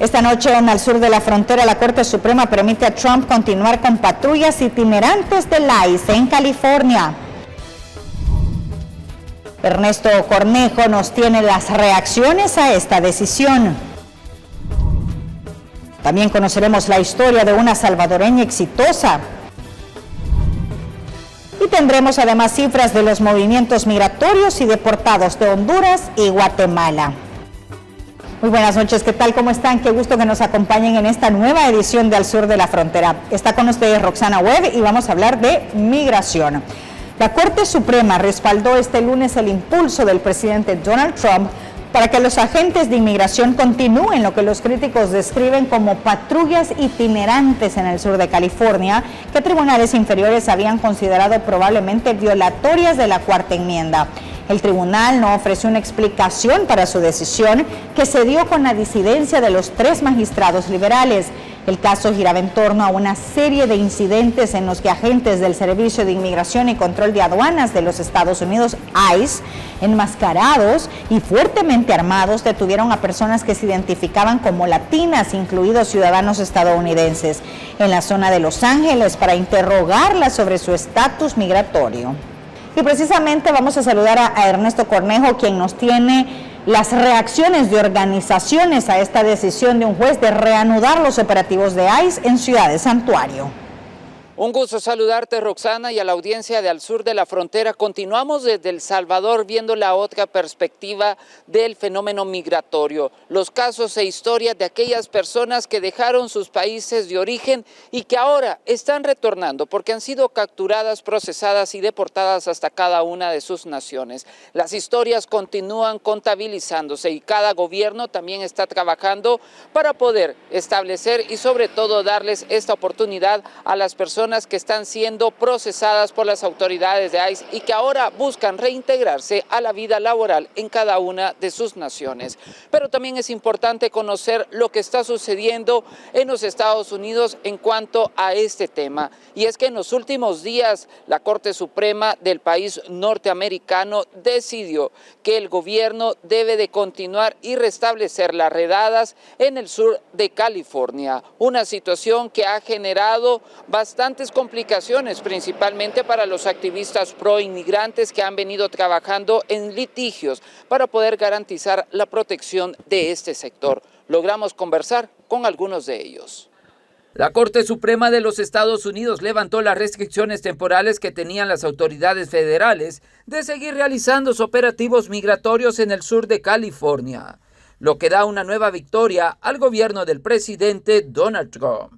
Esta noche en el sur de la frontera, la Corte Suprema permite a Trump continuar con patrullas itinerantes del ICE en California. Ernesto Cornejo nos tiene las reacciones a esta decisión. También conoceremos la historia de una salvadoreña exitosa. Y tendremos además cifras de los movimientos migratorios y deportados de Honduras y Guatemala. Muy buenas noches, ¿qué tal? ¿Cómo están? Qué gusto que nos acompañen en esta nueva edición de Al Sur de la Frontera. Está con ustedes Roxana Webb y vamos a hablar de migración. La Corte Suprema respaldó este lunes el impulso del presidente Donald Trump para que los agentes de inmigración continúen lo que los críticos describen como patrullas itinerantes en el sur de California, que tribunales inferiores habían considerado probablemente violatorias de la Cuarta Enmienda. El tribunal no ofreció una explicación para su decisión, que se dio con la disidencia de los 3 magistrados liberales. El caso giraba en torno a una serie de incidentes en los que agentes del Servicio de Inmigración y Control de Aduanas de los Estados Unidos, ICE, enmascarados y fuertemente armados, detuvieron a personas que se identificaban como latinas, incluidos ciudadanos estadounidenses, en la zona de Los Ángeles para interrogarlas sobre su estatus migratorio. Y precisamente vamos a saludar a Ernesto Cornejo, quien nos tiene las reacciones de organizaciones a esta decisión de un juez de reanudar los operativos de ICE en Ciudad Santuario. Un gusto saludarte, Roxana, y a la audiencia de Al Sur de la Frontera. Continuamos desde El Salvador viendo la otra perspectiva del fenómeno migratorio, los casos e historias de aquellas personas que dejaron sus países de origen y que ahora están retornando porque han sido capturadas, procesadas y deportadas hasta cada una de sus naciones. Las historias continúan contabilizándose y cada gobierno también está trabajando para poder establecer y sobre todo darles esta oportunidad a las personas que están siendo procesadas por las autoridades de ICE y que ahora buscan reintegrarse a la vida laboral en cada una de sus naciones. Pero también es importante conocer lo que está sucediendo en los Estados Unidos en cuanto a este tema. Y es que en los últimos días la Corte Suprema del país norteamericano decidió que el gobierno debe de continuar y restablecer las redadas en el sur de California. Una situación que ha generado bastantes complicaciones, principalmente para los activistas pro inmigrantes que han venido trabajando en litigios para poder garantizar la protección de este sector. Logramos conversar con algunos de ellos. La Corte Suprema de los Estados Unidos levantó las restricciones temporales que tenían las autoridades federales de seguir realizando sus operativos migratorios en el sur de California, lo que da una nueva victoria al gobierno del presidente Donald Trump.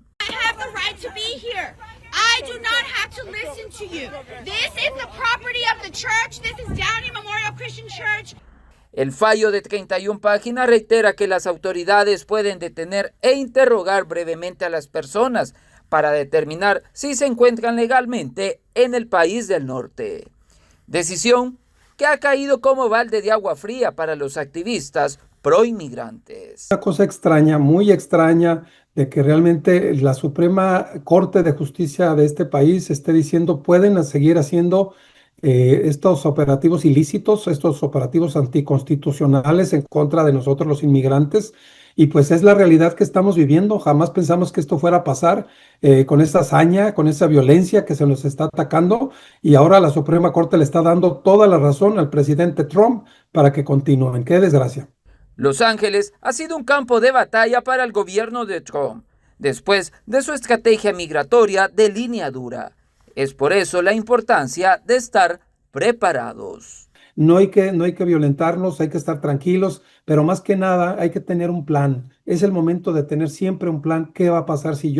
I do not have to listen to you. This is the property of the church. This is Downey Memorial Christian Church. El fallo de 31 páginas reitera que las autoridades pueden detener e interrogar brevemente a las personas para determinar si se encuentran legalmente en el país del norte. Decisión que ha caído como balde de agua fría para los activistas pro-inmigrantes. Una cosa extraña, muy extraña, de que realmente la Suprema Corte de Justicia de este país esté diciendo pueden seguir haciendo estos operativos ilícitos, estos operativos anticonstitucionales en contra de nosotros los inmigrantes, y pues es la realidad que estamos viviendo. Jamás pensamos que esto fuera a pasar con esta hazaña, con esa violencia que se nos está atacando, y ahora la Suprema Corte le está dando toda la razón al presidente Trump para que continúen. ¡Qué desgracia! Los Ángeles ha sido un campo de batalla para el gobierno de Trump, después de su estrategia migratoria de línea dura. Es por eso la importancia de estar preparados. No hay que violentarnos, hay que estar tranquilos, pero más que nada hay que tener un plan. Es el momento de tener siempre un plan. ¿Qué va a pasar si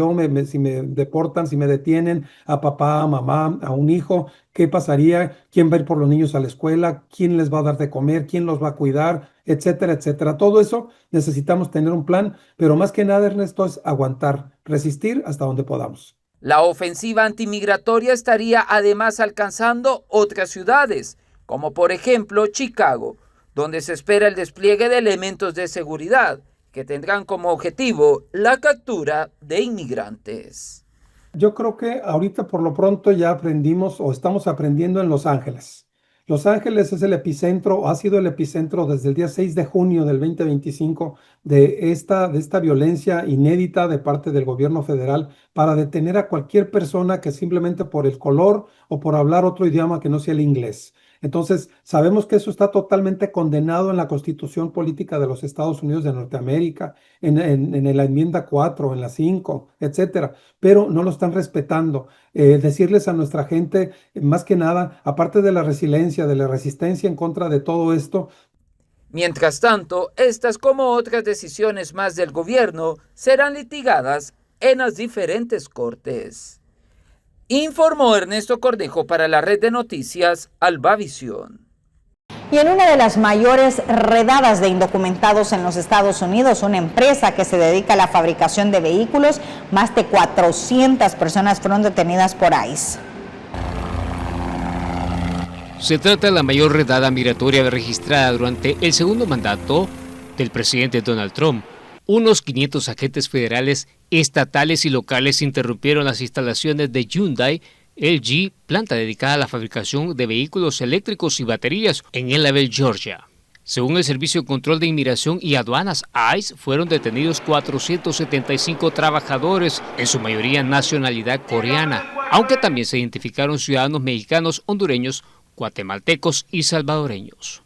si me deportan, si me detienen a papá, a mamá, a un hijo? ¿Qué pasaría? ¿Quién va a ir por los niños a la escuela? ¿Quién les va a dar de comer? ¿Quién los va a cuidar? Etcétera, etcétera. Todo eso necesitamos tener un plan, pero más que nada, Ernesto, es aguantar, resistir hasta donde podamos. La ofensiva antimigratoria estaría además alcanzando otras ciudades, como por ejemplo Chicago, donde se espera el despliegue de elementos de seguridad que tendrán como objetivo la captura de inmigrantes. Yo creo que ahorita por lo pronto ya aprendimos o estamos aprendiendo en Los Ángeles. Los Ángeles es el epicentro, ha sido el epicentro desde el día 6 de junio del 2025 de esta violencia inédita de parte del gobierno federal para detener a cualquier persona que simplemente por el color o por hablar otro idioma que no sea el inglés. Entonces, sabemos que eso está totalmente condenado en la Constitución Política de los Estados Unidos de Norteamérica, en la enmienda 4, en la 5, etcétera, pero no lo están respetando. Decirles a nuestra gente, más que nada, aparte de la resiliencia, de la resistencia en contra de todo esto. Mientras tanto, estas como otras decisiones más del gobierno serán litigadas en las diferentes cortes. Informó Ernesto Cornejo para la red de noticias Albavisión. Y en una de las mayores redadas de indocumentados en los Estados Unidos, una empresa que se dedica a la fabricación de vehículos, más de 400 personas fueron detenidas por ICE. Se trata de la mayor redada migratoria registrada durante el segundo mandato del presidente Donald Trump. Unos 500 agentes federales, estatales y locales interrumpieron las instalaciones de Hyundai, LG, planta dedicada a la fabricación de vehículos eléctricos y baterías en Ellaville, Georgia. Según el Servicio de Control de Inmigración y Aduanas, ICE, fueron detenidos 475 trabajadores, en su mayoría nacionalidad coreana, aunque también se identificaron ciudadanos mexicanos, hondureños, guatemaltecos y salvadoreños.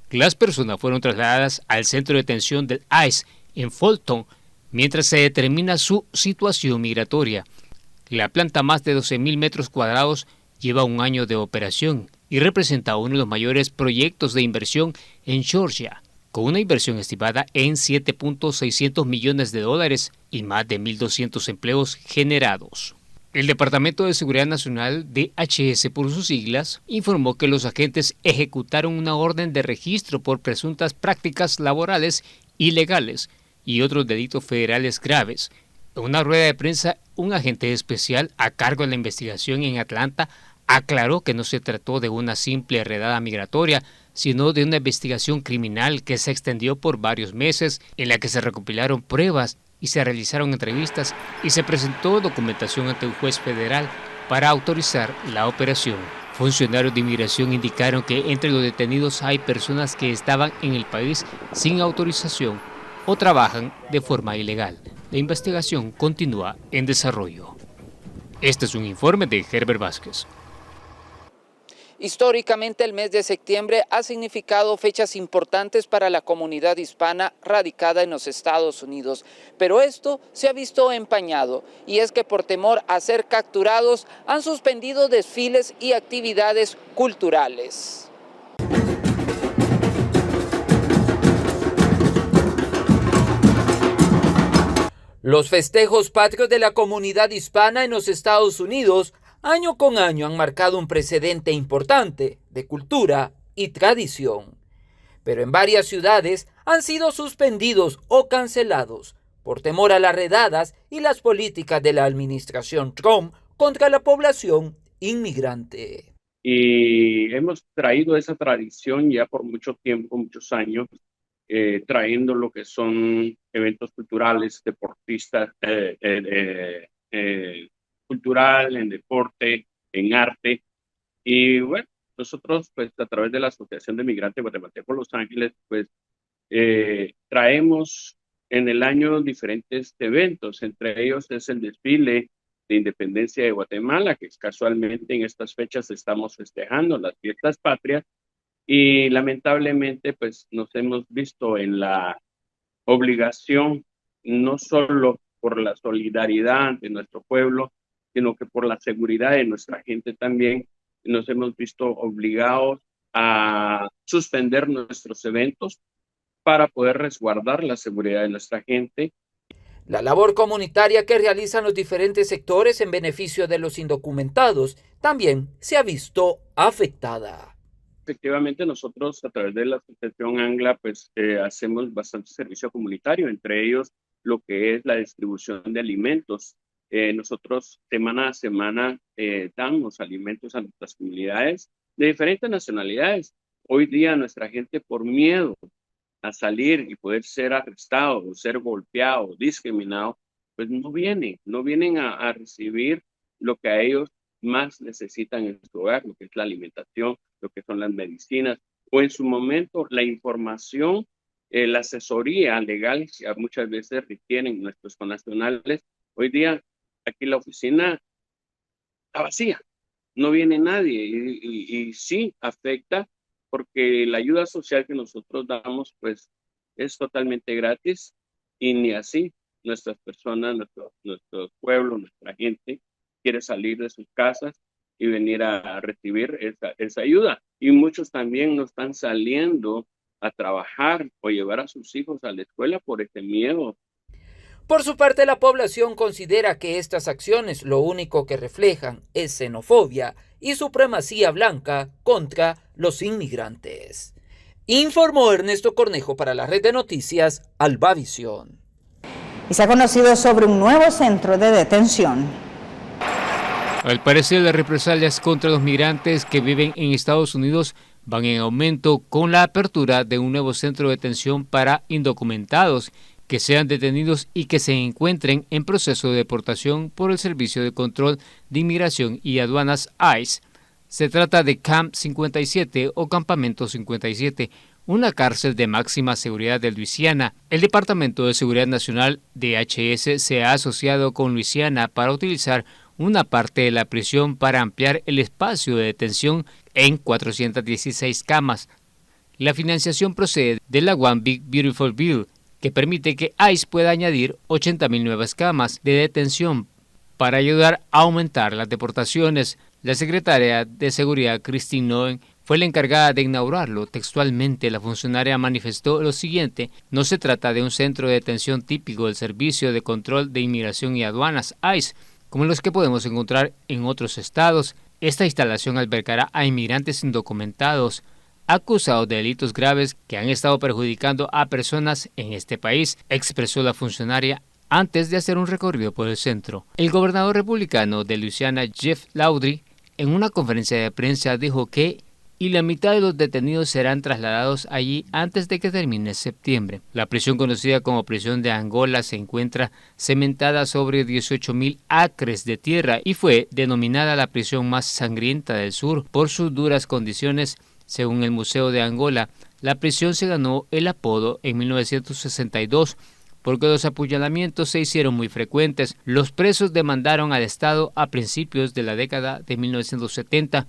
Las personas fueron trasladadas al centro de detención del ICE en Fulton, mientras se determina su situación migratoria. La planta, más de 12,000 metros cuadrados, lleva un año de operación y representa uno de los mayores proyectos de inversión en Georgia, con una inversión estimada en $7.600 millones y más de 1,200 empleos generados. El Departamento de Seguridad Nacional, DHS por sus siglas, informó que los agentes ejecutaron una orden de registro por presuntas prácticas laborales ilegales y otros delitos federales graves. En una rueda de prensa, un agente especial a cargo de la investigación en Atlanta aclaró que no se trató de una simple redada migratoria, sino de una investigación criminal que se extendió por varios meses, en la que se recopilaron pruebas y se realizaron entrevistas y se presentó documentación ante un juez federal para autorizar la operación. Funcionarios de inmigración indicaron que entre los detenidos hay personas que estaban en el país sin autorización o trabajan de forma ilegal. La investigación continúa en desarrollo. Este es un informe de Herbert Vázquez. Históricamente, el mes de septiembre ha significado fechas importantes para la comunidad hispana radicada en los Estados Unidos, pero esto se ha visto empañado, y es que por temor a ser capturados han suspendido desfiles y actividades culturales. Los festejos patrios de la comunidad hispana en los Estados Unidos año con año han marcado un precedente importante de cultura y tradición. Pero en varias ciudades han sido suspendidos o cancelados por temor a las redadas y las políticas de la administración Trump contra la población inmigrante. Y hemos traído esa tradición ya por mucho tiempo, muchos años, trayendo lo que son eventos culturales, deportistas, cultural, en deporte, en arte. Y bueno, nosotros pues a través de la Asociación de Migrantes Guatemaltecos Los Ángeles pues traemos en el año diferentes eventos, entre ellos es el desfile de independencia de Guatemala, que casualmente en estas fechas estamos festejando las fiestas patrias, y lamentablemente pues nos hemos visto en la obligación, no solo por la solidaridad de nuestro pueblo, sino que por la seguridad de nuestra gente también, nos hemos visto obligados a suspender nuestros eventos para poder resguardar la seguridad de nuestra gente. La labor comunitaria que realizan los diferentes sectores en beneficio de los indocumentados también se ha visto afectada. Efectivamente, nosotros a través de la Asociación Angla pues hacemos bastante servicio comunitario, entre ellos lo que es la distribución de alimentos. Nosotros semana a semana damos alimentos a nuestras comunidades de diferentes nacionalidades. Hoy día nuestra gente, por miedo a salir y poder ser arrestado o ser golpeado o discriminado, pues no vienen a recibir lo que a ellos más necesitan en su hogar, lo que es la alimentación, lo que son son las medicinas, o en su momento la información, la asesoría legal que muchas veces requieren nuestros connacionales. Hoy día aquí la oficina está vacía, no viene nadie y sí afecta porque la ayuda social que nosotros damos pues es totalmente gratis y ni así nuestras personas, nuestro pueblo, nuestra gente quiere salir de sus casas y venir a recibir esa ayuda. Y muchos también no están saliendo a trabajar o llevar a sus hijos a la escuela por este miedo. Por su parte, la población considera que estas acciones lo único que reflejan es xenofobia y supremacía blanca contra los inmigrantes. Informó Ernesto Cornejo para la red de noticias Albavisión. Y se ha conocido sobre un nuevo centro de detención. Al parecer, las represalias contra los migrantes que viven en Estados Unidos van en aumento con la apertura de un nuevo centro de detención para indocumentados que sean detenidos y que se encuentren en proceso de deportación por el Servicio de Control de Inmigración y Aduanas ICE. Se trata de Camp 57 o Campamento 57, una cárcel de máxima seguridad de Luisiana. El Departamento de Seguridad Nacional, DHS, se ha asociado con Luisiana para utilizar una parte de la prisión para ampliar el espacio de detención en 416 camas. La financiación procede de la One Big Beautiful Bill, que permite que ICE pueda añadir 80,000 nuevas camas de detención para ayudar a aumentar las deportaciones. La secretaria de Seguridad, Christine Noen, fue la encargada de inaugurarlo. Textualmente, la funcionaria manifestó lo siguiente: no se trata de un centro de detención típico del Servicio de Control de Inmigración y Aduanas, ICE, como los que podemos encontrar en otros estados. Esta instalación albergará a inmigrantes indocumentados acusados de delitos graves que han estado perjudicando a personas en este país, expresó la funcionaria antes de hacer un recorrido por el centro. El gobernador republicano de Luisiana, Jeff Loudry, en una conferencia de prensa dijo que la mitad de los detenidos serán trasladados allí antes de que termine septiembre. La prisión, conocida como prisión de Angola, se encuentra cementada sobre 18,000 acres de tierra y fue denominada la prisión más sangrienta del sur por sus duras condiciones. Según el Museo de Angola, la prisión se ganó el apodo en 1962 porque los apuñalamientos se hicieron muy frecuentes. Los presos demandaron al Estado a principios de la década de 1970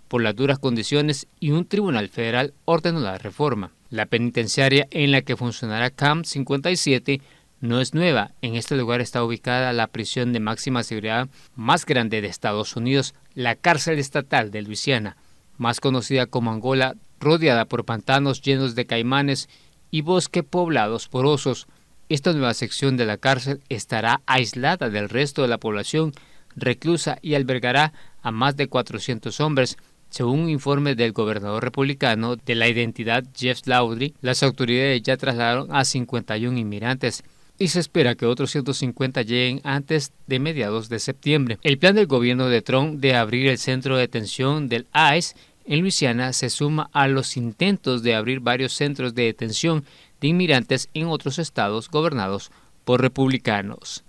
por las duras condiciones y un tribunal federal ordenó la reforma. La penitenciaria en la que funcionará Camp 57 no es nueva. En este lugar está ubicada la prisión de máxima seguridad más grande de Estados Unidos, la cárcel estatal de Luisiana, más conocida como Angola, rodeada por pantanos llenos de caimanes y bosques poblados por osos. Esta nueva sección de la cárcel estará aislada del resto de la población reclusa y albergará a más de 400 hombres. Según un informe del gobernador republicano de la identidad Jeff Loudry, las autoridades ya trasladaron a 51 inmigrantes y se espera que otros 150 lleguen antes de mediados de septiembre. El plan del gobierno de Trump de abrir el centro de detención del ICE en Luisiana se suma a los intentos de abrir varios centros de detención de inmigrantes en otros estados gobernados por republicanos.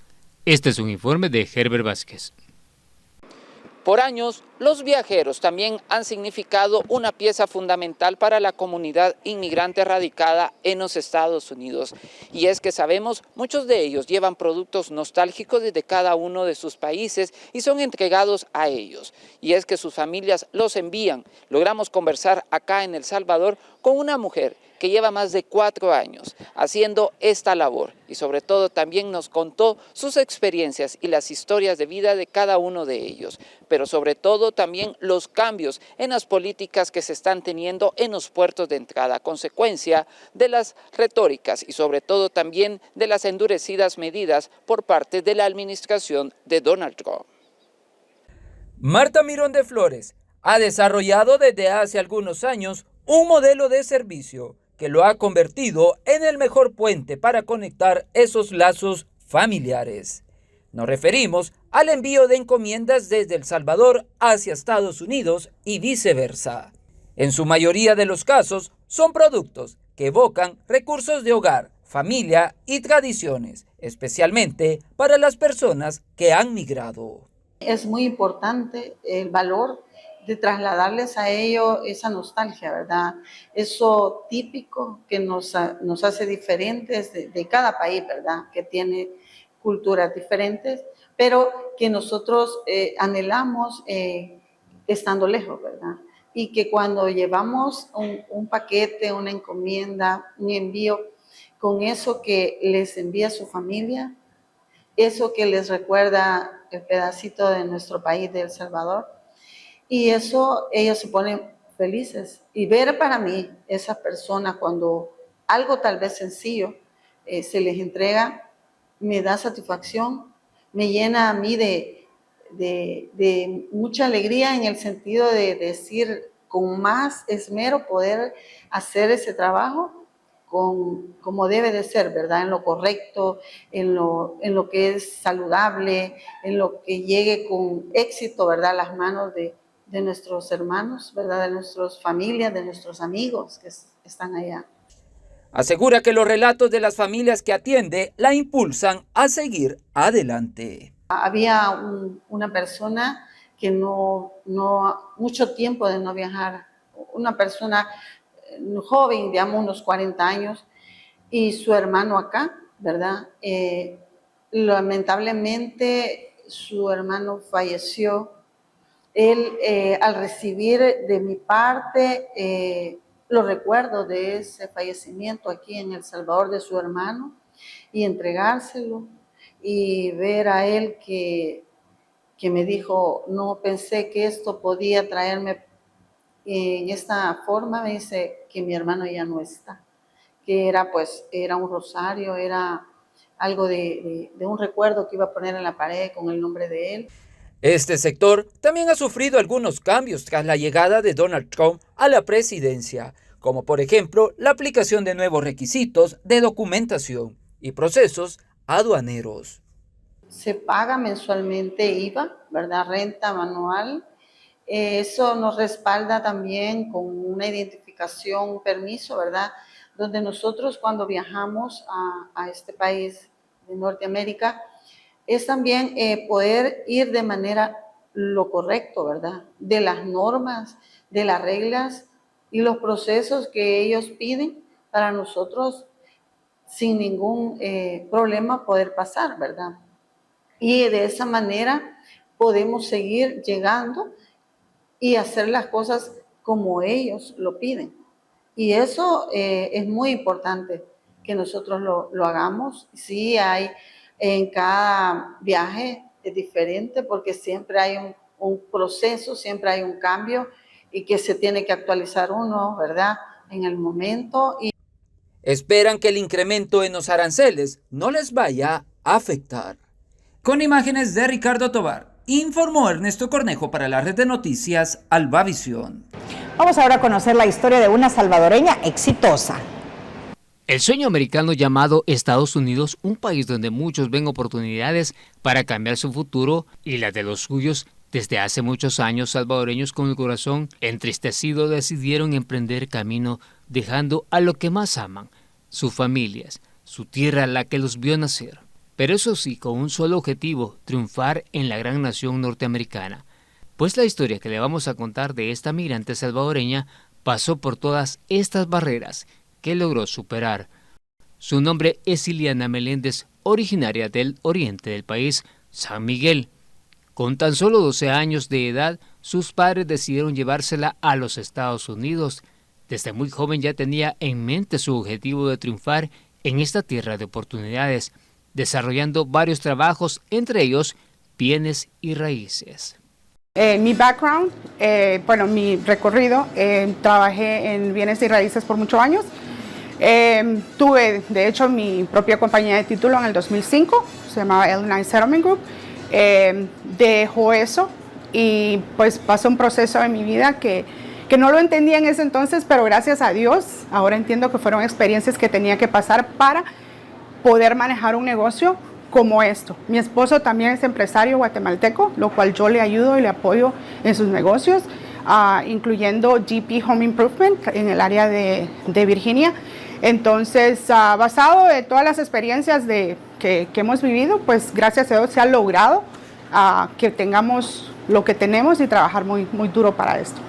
Este es un informe de Herbert Vázquez. Por años, los viajeros también han significado una pieza fundamental para la comunidad inmigrante radicada en los Estados Unidos. Y es que sabemos, muchos de ellos llevan productos nostálgicos desde cada uno de sus países y son entregados a ellos. Y es que sus familias los envían. Logramos conversar acá en El Salvador con una mujer que lleva más de 4 años haciendo esta labor y sobre todo también nos contó sus experiencias y las historias de vida de cada uno de ellos, pero sobre todo también los cambios en las políticas que se están teniendo en los puertos de entrada a consecuencia de las retóricas y sobre todo también de las endurecidas medidas por parte de la administración de Donald Trump. Marta Mirón de Flores ha desarrollado desde hace algunos años un modelo de servicio que lo ha convertido en el mejor puente para conectar esos lazos familiares. Nos referimos al envío de encomiendas desde El Salvador hacia Estados Unidos y viceversa. En su mayoría de los casos son productos que evocan recursos de hogar, familia y tradiciones, especialmente para las personas que han migrado. Es muy importante el valor de trasladarles a ellos esa nostalgia, ¿verdad? Eso típico que nos hace diferentes de cada país, ¿verdad? Que tiene culturas diferentes, pero que nosotros anhelamos estando lejos, ¿verdad? Y que cuando llevamos un paquete, una encomienda, un envío, con eso que les envía su familia, eso que les recuerda el pedacito de nuestro país, de El Salvador, y eso ellos se ponen felices. Y ver para mí esas personas cuando algo tal vez sencillo se les entrega, me da satisfacción, me llena a mí de mucha alegría en el sentido de decir con más esmero poder hacer ese trabajo como debe de ser, ¿verdad? En lo correcto, en lo que es saludable, en lo que llegue con éxito, ¿verdad? A las manos de nuestros hermanos, ¿verdad? De nuestras familias, de nuestros amigos que están allá. Asegura que los relatos de las familias que atiende la impulsan a seguir adelante. Había una persona que no mucho tiempo de no viajar, una persona joven, digamos unos 40 años, y su hermano acá, ¿verdad? Lamentablemente su hermano falleció. Él, al recibir de mi parte los recuerdos de ese fallecimiento aquí en El Salvador de su hermano y entregárselo y ver a él que me dijo, no pensé que esto podía traerme en esta forma, me dice que mi hermano ya no está, que era un rosario, era algo de un recuerdo que iba a poner en la pared con el nombre de él. Este sector también ha sufrido algunos cambios tras la llegada de Donald Trump a la presidencia, como por ejemplo la aplicación de nuevos requisitos de documentación y procesos aduaneros. Se paga mensualmente IVA, ¿verdad? Renta manual. Eso nos respalda también con una identificación, un permiso, ¿verdad? Donde nosotros cuando viajamos a este país de Norteamérica, es también poder ir de manera lo correcto, ¿verdad? De las normas, de las reglas y los procesos que ellos piden para nosotros sin ningún problema poder pasar, ¿verdad? Y de esa manera podemos seguir llegando y hacer las cosas como ellos lo piden. Y eso es muy importante que nosotros lo hagamos. Sí, hay en cada viaje es diferente porque siempre hay un proceso, siempre hay un cambio y que se tiene que actualizar uno, ¿verdad? En el momento. Esperan que el incremento en los aranceles no les vaya a afectar. Con imágenes de Ricardo Tobar, informó Ernesto Cornejo para la red de noticias Albavisión. Vamos ahora a conocer la historia de una salvadoreña exitosa. El sueño americano llamado Estados Unidos, un país donde muchos ven oportunidades para cambiar su futuro y la de los suyos. Desde hace muchos años, salvadoreños con el corazón entristecido decidieron emprender camino dejando a lo que más aman, sus familias, su tierra la que los vio nacer. Pero eso sí, con un solo objetivo, triunfar en la gran nación norteamericana. Pues la historia que le vamos a contar de esta migrante salvadoreña pasó por todas estas barreras que logró superar. Su nombre es Iliana Meléndez, originaria del oriente del país, San Miguel. Con tan solo 12 años de edad, sus padres decidieron llevársela a los Estados Unidos. Desde muy joven ya tenía en mente su objetivo de triunfar en esta tierra de oportunidades, desarrollando varios trabajos, entre ellos bienes y raíces. Mi background, mi recorrido, trabajé en bienes y raíces por muchos años. Tuve, de hecho, mi propia compañía de título en el 2005, se llamaba L9 Settlement Group. Dejó eso y pues pasó un proceso en mi vida que no lo entendía en ese entonces, pero gracias a Dios, ahora entiendo que fueron experiencias que tenía que pasar para poder manejar un negocio como esto. Mi esposo también es empresario guatemalteco, lo cual yo le ayudo y le apoyo en sus negocios, incluyendo GP Home Improvement en el área de Virginia. Entonces, basado en todas las experiencias que hemos vivido, pues gracias a Dios se ha logrado que tengamos lo que tenemos y trabajar muy, muy duro para esto.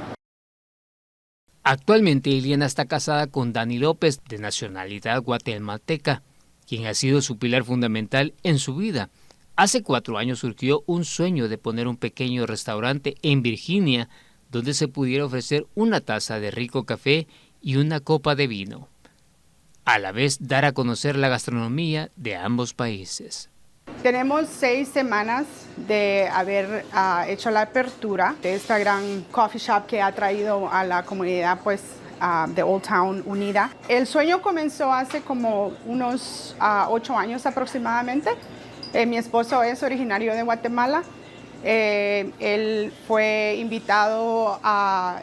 Actualmente Iliana está casada con Dani López, de nacionalidad guatemalteca, quien ha sido su pilar fundamental en su vida. Hace 4 años surgió un sueño de poner un pequeño restaurante en Virginia, donde se pudiera ofrecer una taza de rico café y una copa de vino. A la vez dar a conocer la gastronomía de ambos países. Tenemos 6 semanas de haber hecho la apertura de esta gran coffee shop que ha traído a la comunidad pues, de Old Town unida. El sueño comenzó hace como unos 8 años aproximadamente. Mi esposo es originario de Guatemala. Él fue invitado a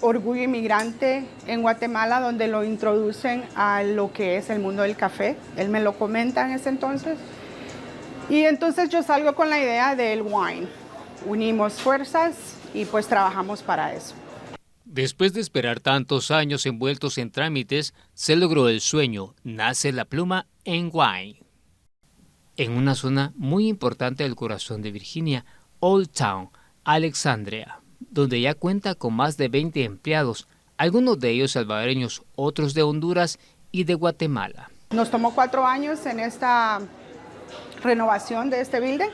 Orgullo Inmigrante en Guatemala, donde lo introducen a lo que es el mundo del café. Él me lo comenta en ese entonces. Y entonces yo salgo con la idea del wine. Unimos fuerzas y pues trabajamos para eso. Después de esperar tantos años envueltos en trámites, se logró el sueño. Nace La Pluma en Wine. En una zona muy importante del corazón de Virginia, Old Town, Alexandria, donde ya cuenta con más de 20 empleados, algunos de ellos salvadoreños, otros de Honduras y de Guatemala. Nos tomó 4 años en esta renovación de este building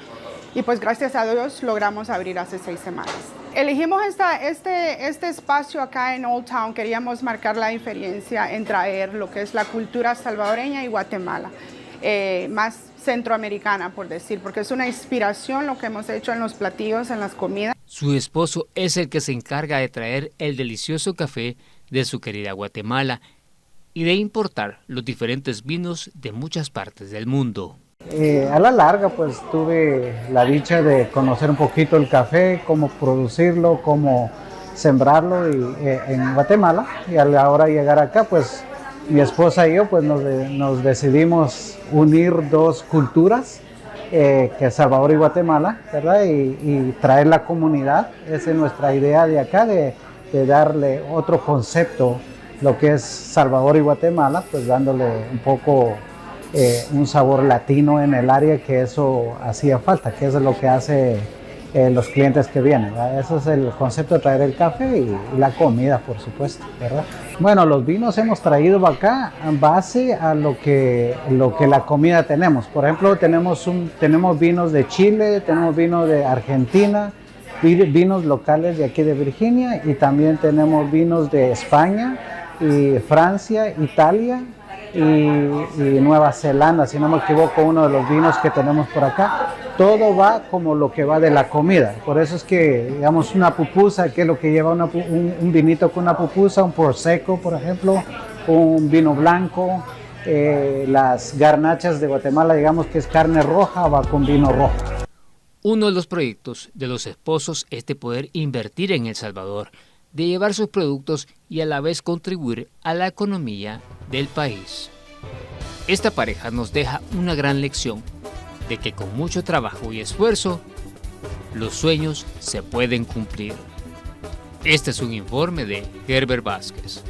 y pues gracias a Dios logramos abrir hace 6 semanas. Elegimos este espacio acá en Old Town, queríamos marcar la diferencia en traer lo que es la cultura salvadoreña y Guatemala, más centroamericana por decir, porque es una inspiración lo que hemos hecho en los platillos, en las comidas. Su esposo es el que se encarga de traer el delicioso café de su querida Guatemala y de importar los diferentes vinos de muchas partes del mundo. A la larga pues tuve la dicha de conocer un poquito el café, cómo producirlo, cómo sembrarlo en Guatemala, y a la hora de llegar acá pues mi esposa y yo pues nos decidimos unir 2 culturas, que es Salvador y Guatemala, ¿verdad? Y traer la comunidad. Esa es nuestra idea de acá, de darle otro concepto, lo que es Salvador y Guatemala, pues dándole un poco un sabor latino en el área, que eso hacía falta, que eso es lo que hace los clientes que vienen, ¿verdad? Eso es el concepto de traer el café y la comida, por supuesto, ¿verdad? Bueno, los vinos hemos traído acá en base a lo que la comida tenemos. Por ejemplo, tenemos vinos de Chile, tenemos vinos de Argentina, vinos locales de aquí de Virginia, y también tenemos vinos de España y Francia, Italia y Nueva Zelanda, si no me equivoco, uno de los vinos que tenemos por acá. Todo va como lo que va de la comida. Por eso es que, digamos, una pupusa, que es lo que lleva un vinito con una pupusa, un prosecco, por ejemplo, un vino blanco. Las garnachas de Guatemala, digamos que es carne roja, va con vino rojo. Uno de los proyectos de los esposos es de poder invertir en El Salvador, de llevar sus productos y a la vez contribuir a la economía del país. Esta pareja nos deja una gran lección de que con mucho trabajo y esfuerzo, los sueños se pueden cumplir. Este es un informe de Herbert Vázquez.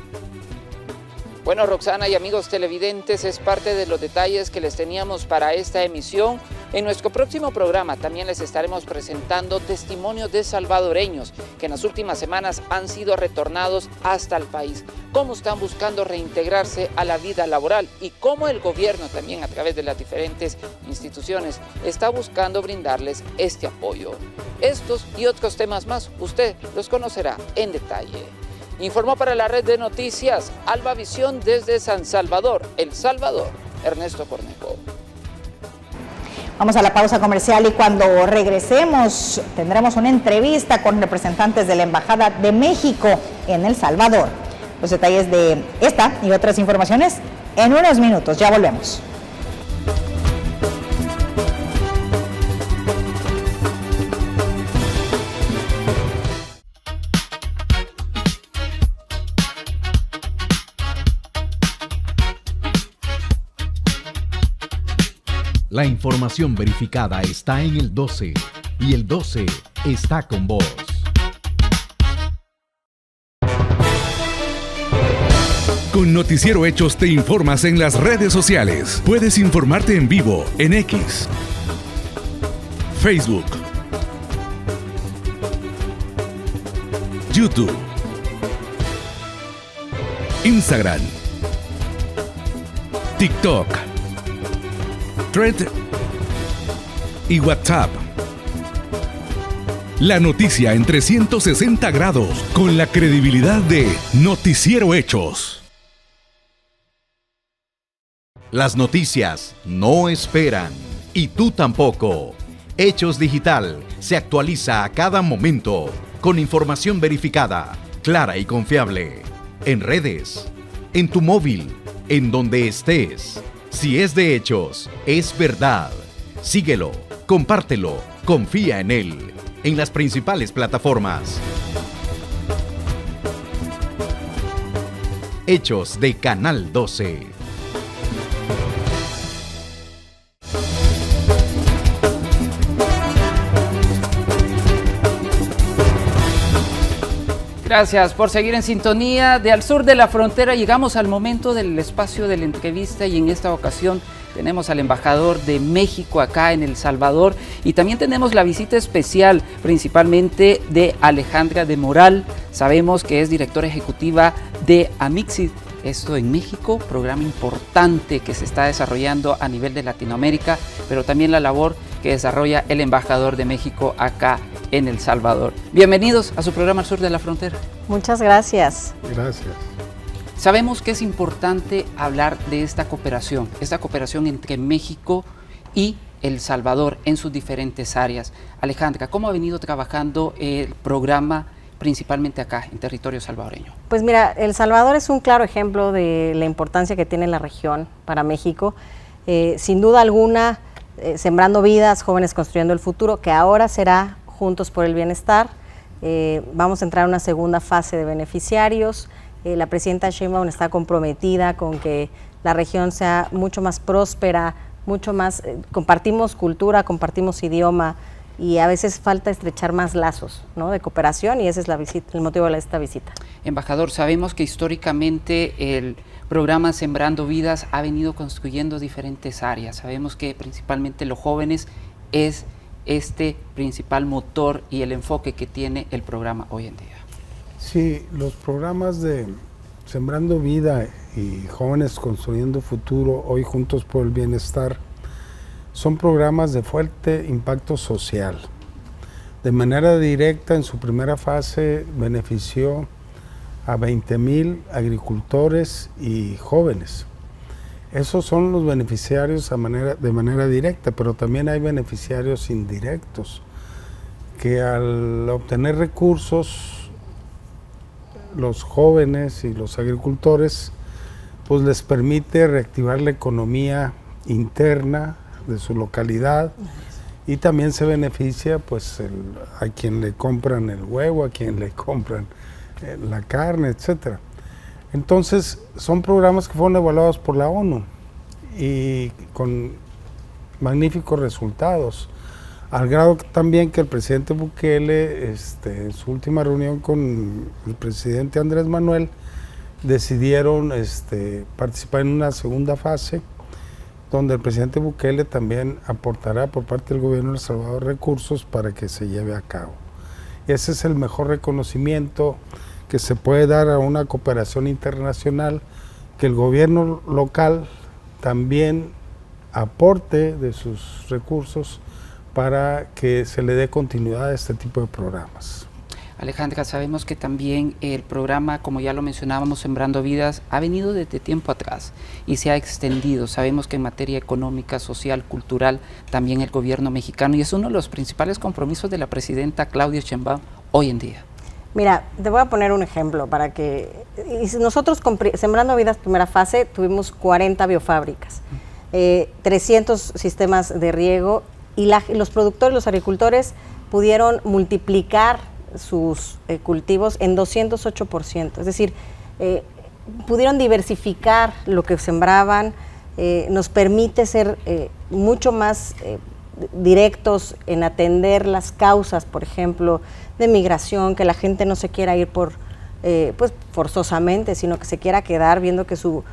Bueno, Roxana y amigos televidentes, es parte de los detalles que les teníamos para esta emisión. En nuestro próximo programa también les estaremos presentando testimonios de salvadoreños que en las últimas semanas han sido retornados hasta el país, cómo están buscando reintegrarse a la vida laboral y cómo el gobierno también a través de las diferentes instituciones está buscando brindarles este apoyo. Estos y otros temas más usted los conocerá en detalle. Informó para la red de noticias Alba Visión desde San Salvador, El Salvador, Ernesto Cornejo. Vamos a la pausa comercial y cuando regresemos tendremos una entrevista con representantes de la Embajada de México en El Salvador. Los detalles de esta y otras informaciones en unos minutos. Ya volvemos. La información verificada está en el 12 y el 12 está con vos. Con Noticiero Hechos te informas en las redes sociales. Puedes informarte en vivo en X, Facebook, YouTube, Instagram, TikTok, Thread y WhatsApp. La noticia en 360 grados con la credibilidad de Noticiero Hechos. Las noticias no esperan y tú tampoco. Hechos Digital se actualiza a cada momento con información verificada, clara y confiable. En redes, en tu móvil, en donde estés. Si es de Hechos, es verdad. Síguelo, compártelo, confía en él. En las principales plataformas. Hechos de Canal 12. Gracias por seguir en sintonía de Al Sur de la Frontera. Llegamos al momento del espacio de la entrevista y en esta ocasión tenemos al embajador de México acá en El Salvador y también tenemos la visita especial principalmente de Alejandra de Moral. Sabemos que es directora ejecutiva de Amixit, esto en México, programa importante que se está desarrollando a nivel de Latinoamérica, pero también la labor que desarrolla el embajador de México acá en El Salvador. Bienvenidos a su programa Al Sur de la Frontera. Muchas gracias. Gracias. Sabemos que es importante hablar de esta cooperación entre México y El Salvador en sus diferentes áreas. Alejandra, ¿cómo ha venido trabajando el programa principalmente acá en territorio salvadoreño? Pues mira, El Salvador es un claro ejemplo de la importancia que tiene la región para México. Sin duda alguna, Sembrando Vidas, Jóvenes Construyendo el Futuro, que ahora será Juntos por el Bienestar. Vamos a entrar a una segunda fase de beneficiarios. La presidenta Sheinbaum está comprometida con que la región sea mucho más próspera, mucho más, compartimos cultura, compartimos idioma y a veces falta estrechar más lazos, ¿no?, de cooperación, y ese es el motivo de esta visita. Embajador, sabemos que históricamente el programa Sembrando Vidas ha venido construyendo diferentes áreas. Sabemos que principalmente los jóvenes es este principal motor y el enfoque que tiene el programa hoy en día. Sí, los programas de Sembrando Vida y Jóvenes Construyendo Futuro, hoy Juntos por el Bienestar, son programas de fuerte impacto social. De manera directa, en su primera fase, benefició a 20,000 agricultores y jóvenes. Esos son los beneficiarios de manera directa, pero también hay beneficiarios indirectos, que al obtener recursos, los jóvenes y los agricultores, pues les permite reactivar la economía interna de su localidad y también se beneficia pues a quien le compran el huevo, a quien le compran la carne, etcétera. Entonces son programas que fueron evaluados por la ONU y con magníficos resultados, al grado también que el presidente Bukele, en su última reunión con el presidente Andrés Manuel, decidieron participar en una segunda fase, donde el presidente Bukele también aportará por parte del gobierno de El Salvador recursos para que se lleve a cabo. Ese es el mejor reconocimiento que se puede dar a una cooperación internacional, que el gobierno local también aporte de sus recursos para que se le dé continuidad a este tipo de programas. Alejandra, sabemos que también el programa, como ya lo mencionábamos, Sembrando Vidas, ha venido desde tiempo atrás y se ha extendido. Sabemos que en materia económica, social, cultural, también el gobierno mexicano, y es uno de los principales compromisos de la presidenta Claudia Sheinbaum hoy en día. Mira, te voy a poner un ejemplo para que... Nosotros con Sembrando Vidas primera fase tuvimos 40 biofábricas, 300 sistemas de riego, y los productores, los agricultores pudieron multiplicar sus cultivos en 208%, es decir, pudieron diversificar lo que sembraban, nos permite ser mucho más directos en atender las causas, por ejemplo, de migración, que la gente no se quiera ir pues forzosamente, sino que se quiera quedar viendo que su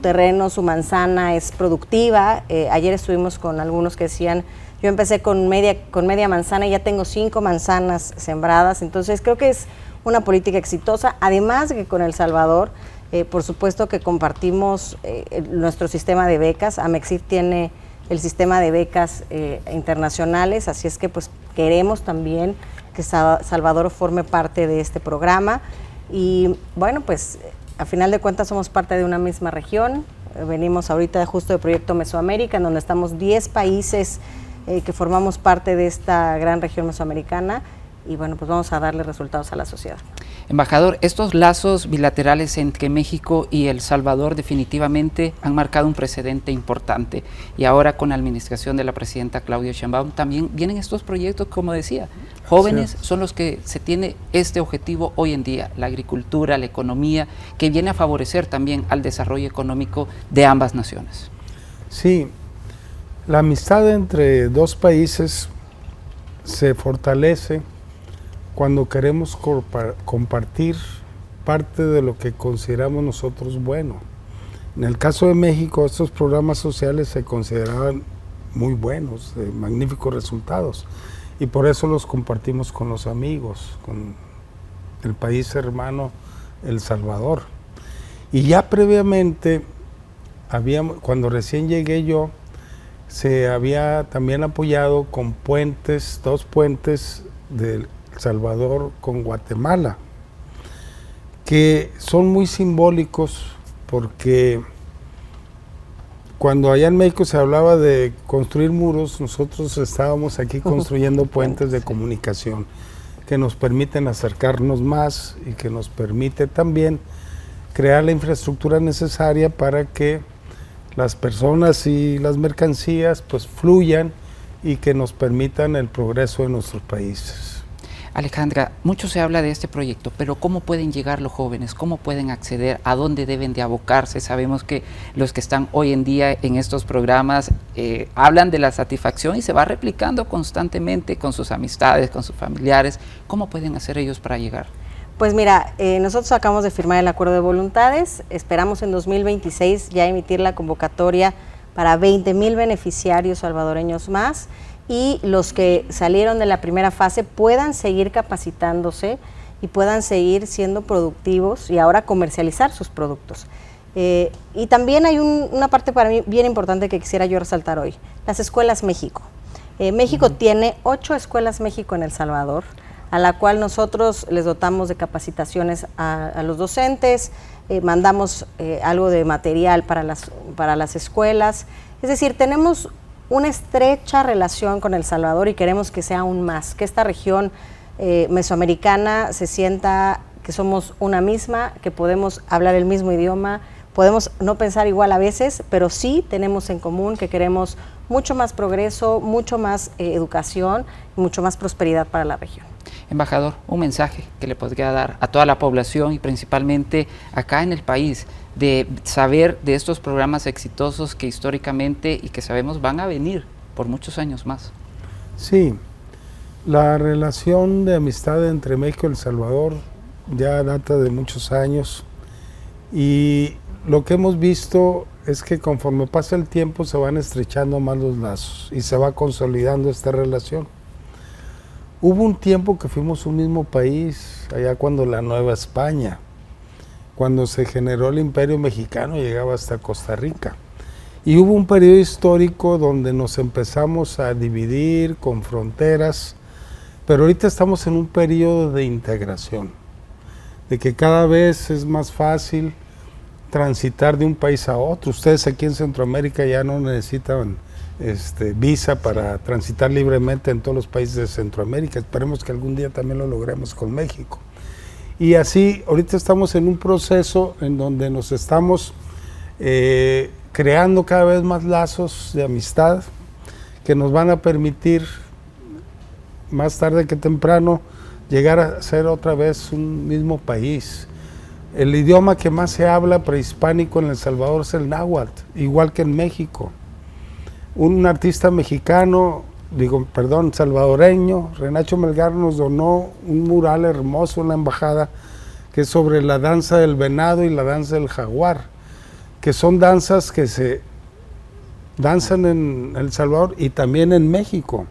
terreno, su manzana es productiva. Ayer estuvimos con algunos que decían, yo empecé con media manzana y ya tengo 5 manzanas sembradas. Entonces creo que es una política exitosa, además de que con El Salvador, por supuesto que compartimos nuestro sistema de becas. Amexif tiene el sistema de becas internacionales, así es que pues queremos también que Salvador forme parte de este programa. Y bueno, pues a final de cuentas somos parte de una misma región. Venimos ahorita justo del proyecto Mesoamérica, en donde estamos 10 países que formamos parte de esta gran región mesoamericana, y bueno, pues vamos a darle resultados a la sociedad. Embajador, estos lazos bilaterales entre México y El Salvador definitivamente han marcado un precedente importante, y ahora con la administración de la presidenta Claudia Sheinbaum también vienen estos proyectos, como decía, jóvenes son los que se tiene este objetivo hoy en día, la agricultura, la economía, que viene a favorecer también al desarrollo económico de ambas naciones. Sí, la amistad entre dos países se fortalece cuando queremos compartir parte de lo que consideramos nosotros bueno. En el caso de México, estos programas sociales se consideraban muy buenos, de magníficos resultados, y por eso los compartimos con los amigos, con el país hermano El Salvador. Y ya previamente, cuando recién llegué yo, se había también apoyado con puentes, 2 puentes del Salvador con Guatemala, que son muy simbólicos, porque cuando allá en México se hablaba de construir muros, nosotros estábamos aquí construyendo puentes de comunicación que nos permiten acercarnos más y que nos permite también crear la infraestructura necesaria para que las personas y las mercancías pues fluyan y que nos permitan el progreso de nuestros países. Alejandra, mucho se habla de este proyecto, pero ¿cómo pueden llegar los jóvenes? ¿Cómo pueden acceder? ¿A dónde deben de abocarse? Sabemos que los que están hoy en día en estos programas hablan de la satisfacción y se va replicando constantemente con sus amistades, con sus familiares. ¿Cómo pueden hacer ellos para llegar? Pues mira, nosotros acabamos de firmar el acuerdo de voluntades, esperamos en 2026 ya emitir la convocatoria para 20,000 beneficiarios salvadoreños más, y los que salieron de la primera fase puedan seguir capacitándose y puedan seguir siendo productivos y ahora comercializar sus productos. Y también hay una parte para mí bien importante que quisiera yo resaltar hoy, las escuelas México. México tiene 8 escuelas México en El Salvador, a la cual nosotros les dotamos de capacitaciones a los docentes, mandamos algo de material para las escuelas, es decir, tenemos una estrecha relación con El Salvador y queremos que sea aún más, que esta región mesoamericana se sienta que somos una misma, que podemos hablar el mismo idioma, podemos no pensar igual a veces, pero sí tenemos en común que queremos mucho más progreso, mucho más educación, mucho más prosperidad para la región. Embajador, un mensaje que le podría dar a toda la población y principalmente acá en el país, de saber de estos programas exitosos que históricamente y que sabemos van a venir por muchos años más. Sí, la relación de amistad entre México y El Salvador ya data de muchos años, y lo que hemos visto es que conforme pasa el tiempo se van estrechando más los lazos y se va consolidando esta relación. Hubo un tiempo que fuimos un mismo país, allá cuando la Nueva España, cuando se generó el Imperio Mexicano, llegaba hasta Costa Rica. Y hubo un periodo histórico donde nos empezamos a dividir con fronteras, pero ahorita estamos en un periodo de integración, de que cada vez es más fácil transitar de un país a otro. Ustedes aquí en Centroamérica ya no necesitan visa para transitar libremente en todos los países de Centroamérica. Esperemos que algún día también lo logremos con México. Y así, ahorita estamos en un proceso en donde nos estamos creando cada vez más lazos de amistad que nos van a permitir, más tarde que temprano, llegar a ser otra vez un mismo país. El idioma que más se habla prehispánico en El Salvador es el náhuatl, igual que en México. Un artista mexicano, salvadoreño, Renacho Melgar, nos donó un mural hermoso en la embajada que es sobre la danza del venado y la danza del jaguar, que son danzas que se danzan en El Salvador y también en México.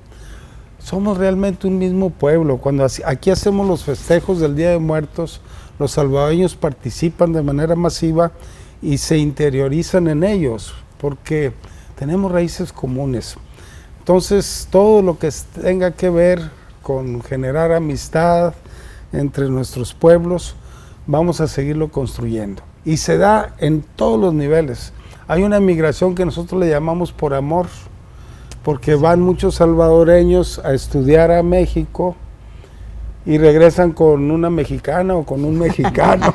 somos realmente un mismo pueblo. Cuando aquí hacemos los festejos del Día de Muertos, los salvadoreños participan de manera masiva y se interiorizan en ellos, porque tenemos raíces comunes. Entonces, todo lo que tenga que ver con generar amistad entre nuestros pueblos, vamos a seguirlo construyendo. Y se da en todos los niveles. Hay una migración que nosotros le llamamos por amor, porque van muchos salvadoreños a estudiar a México y regresan con una mexicana o con un mexicano,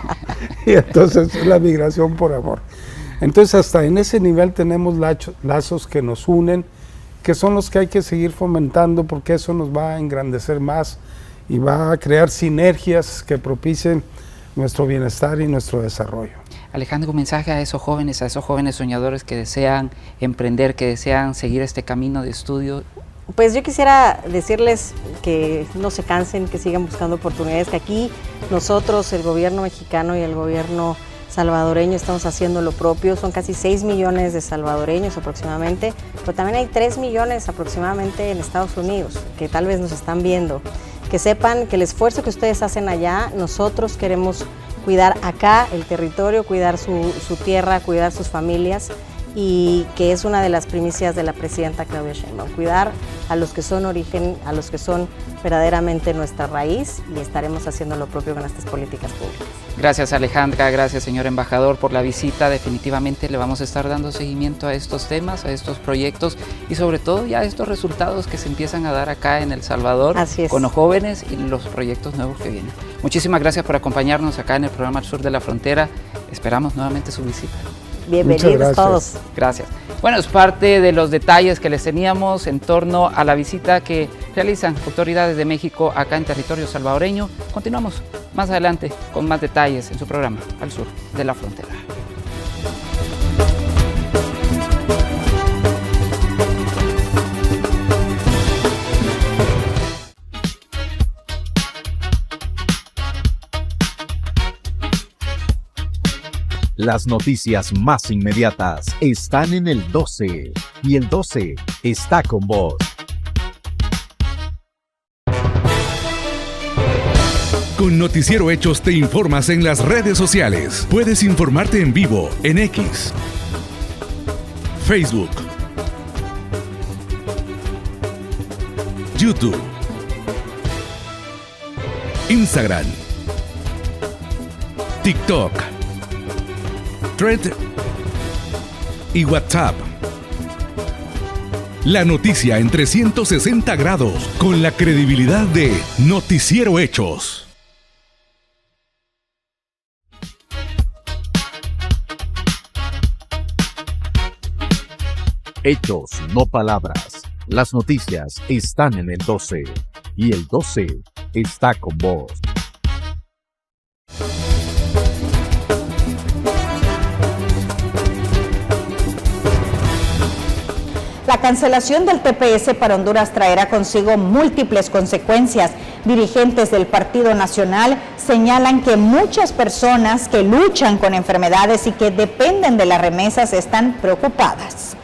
y entonces es la migración por amor. Entonces hasta en ese nivel tenemos lazos que nos unen, que son los que hay que seguir fomentando, porque eso nos va a engrandecer más y va a crear sinergias que propicien nuestro bienestar y nuestro desarrollo. Alejandro, un mensaje a esos jóvenes soñadores que desean emprender, que desean seguir este camino de estudio. Pues yo quisiera decirles que no se cansen, que sigan buscando oportunidades, que aquí nosotros, el gobierno mexicano y el gobierno salvadoreño, estamos haciendo lo propio. Son casi 6 millones de salvadoreños aproximadamente, pero también hay 3 millones aproximadamente en Estados Unidos que tal vez nos están viendo. Que sepan que el esfuerzo que ustedes hacen allá, nosotros queremos cuidar acá el territorio, cuidar su tierra, cuidar sus familias, y que es una de las primicias de la presidenta Claudia Sheinbaum, cuidar a los que son origen, a los que son verdaderamente nuestra raíz, y estaremos haciendo lo propio con estas políticas públicas. Gracias, Alejandra, gracias, señor embajador, por la visita. Definitivamente le vamos a estar dando seguimiento a estos temas, a estos proyectos y sobre todo ya a estos resultados que se empiezan a dar acá en El Salvador con los jóvenes y los proyectos nuevos que vienen. Muchísimas gracias por acompañarnos acá en el programa Al Sur de la Frontera. Esperamos nuevamente su visita. Bienvenidos todos. Gracias. Bueno, es parte de los detalles que les teníamos en torno a la visita que realizan autoridades de México acá en territorio salvadoreño. Continuamos más adelante con más detalles en su programa Al Sur de la Frontera. Las noticias más inmediatas están en el 12 y el 12 está con vos. Con Noticiero Hechos te informas en las redes sociales. Puedes informarte en vivo en X, Facebook, YouTube, Instagram, TikTok, Thread y WhatsApp. La noticia en 360 grados con la credibilidad de Noticiero Hechos. Hechos, no palabras. Las noticias están en el 12 y el 12 está con vos. La cancelación del TPS para Honduras traerá consigo múltiples consecuencias. Dirigentes del Partido Nacional señalan que muchas personas que luchan con enfermedades y que dependen de las remesas están preocupadas.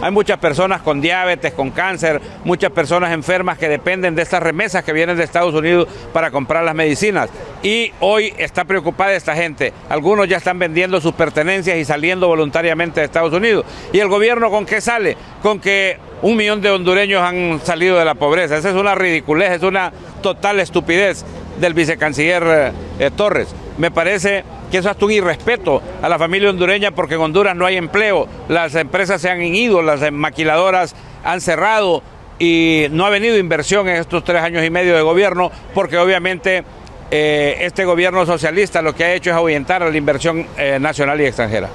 Hay muchas personas con diabetes, con cáncer, muchas personas enfermas que dependen de estas remesas que vienen de Estados Unidos para comprar las medicinas. Y hoy está preocupada esta gente. Algunos ya están vendiendo sus pertenencias y saliendo voluntariamente de Estados Unidos. ¿Y el gobierno con qué sale? Con que 1 millón de hondureños han salido de la pobreza. Esa es una ridiculez, es una total estupidez del vicecanciller Torres. Me parece que eso es hasta un irrespeto a la familia hondureña, porque en Honduras no hay empleo, las empresas se han ido, las maquiladoras han cerrado y no ha venido inversión en estos 3 años y medio de gobierno, porque obviamente este gobierno socialista lo que ha hecho es ahuyentar a la inversión nacional y extranjera.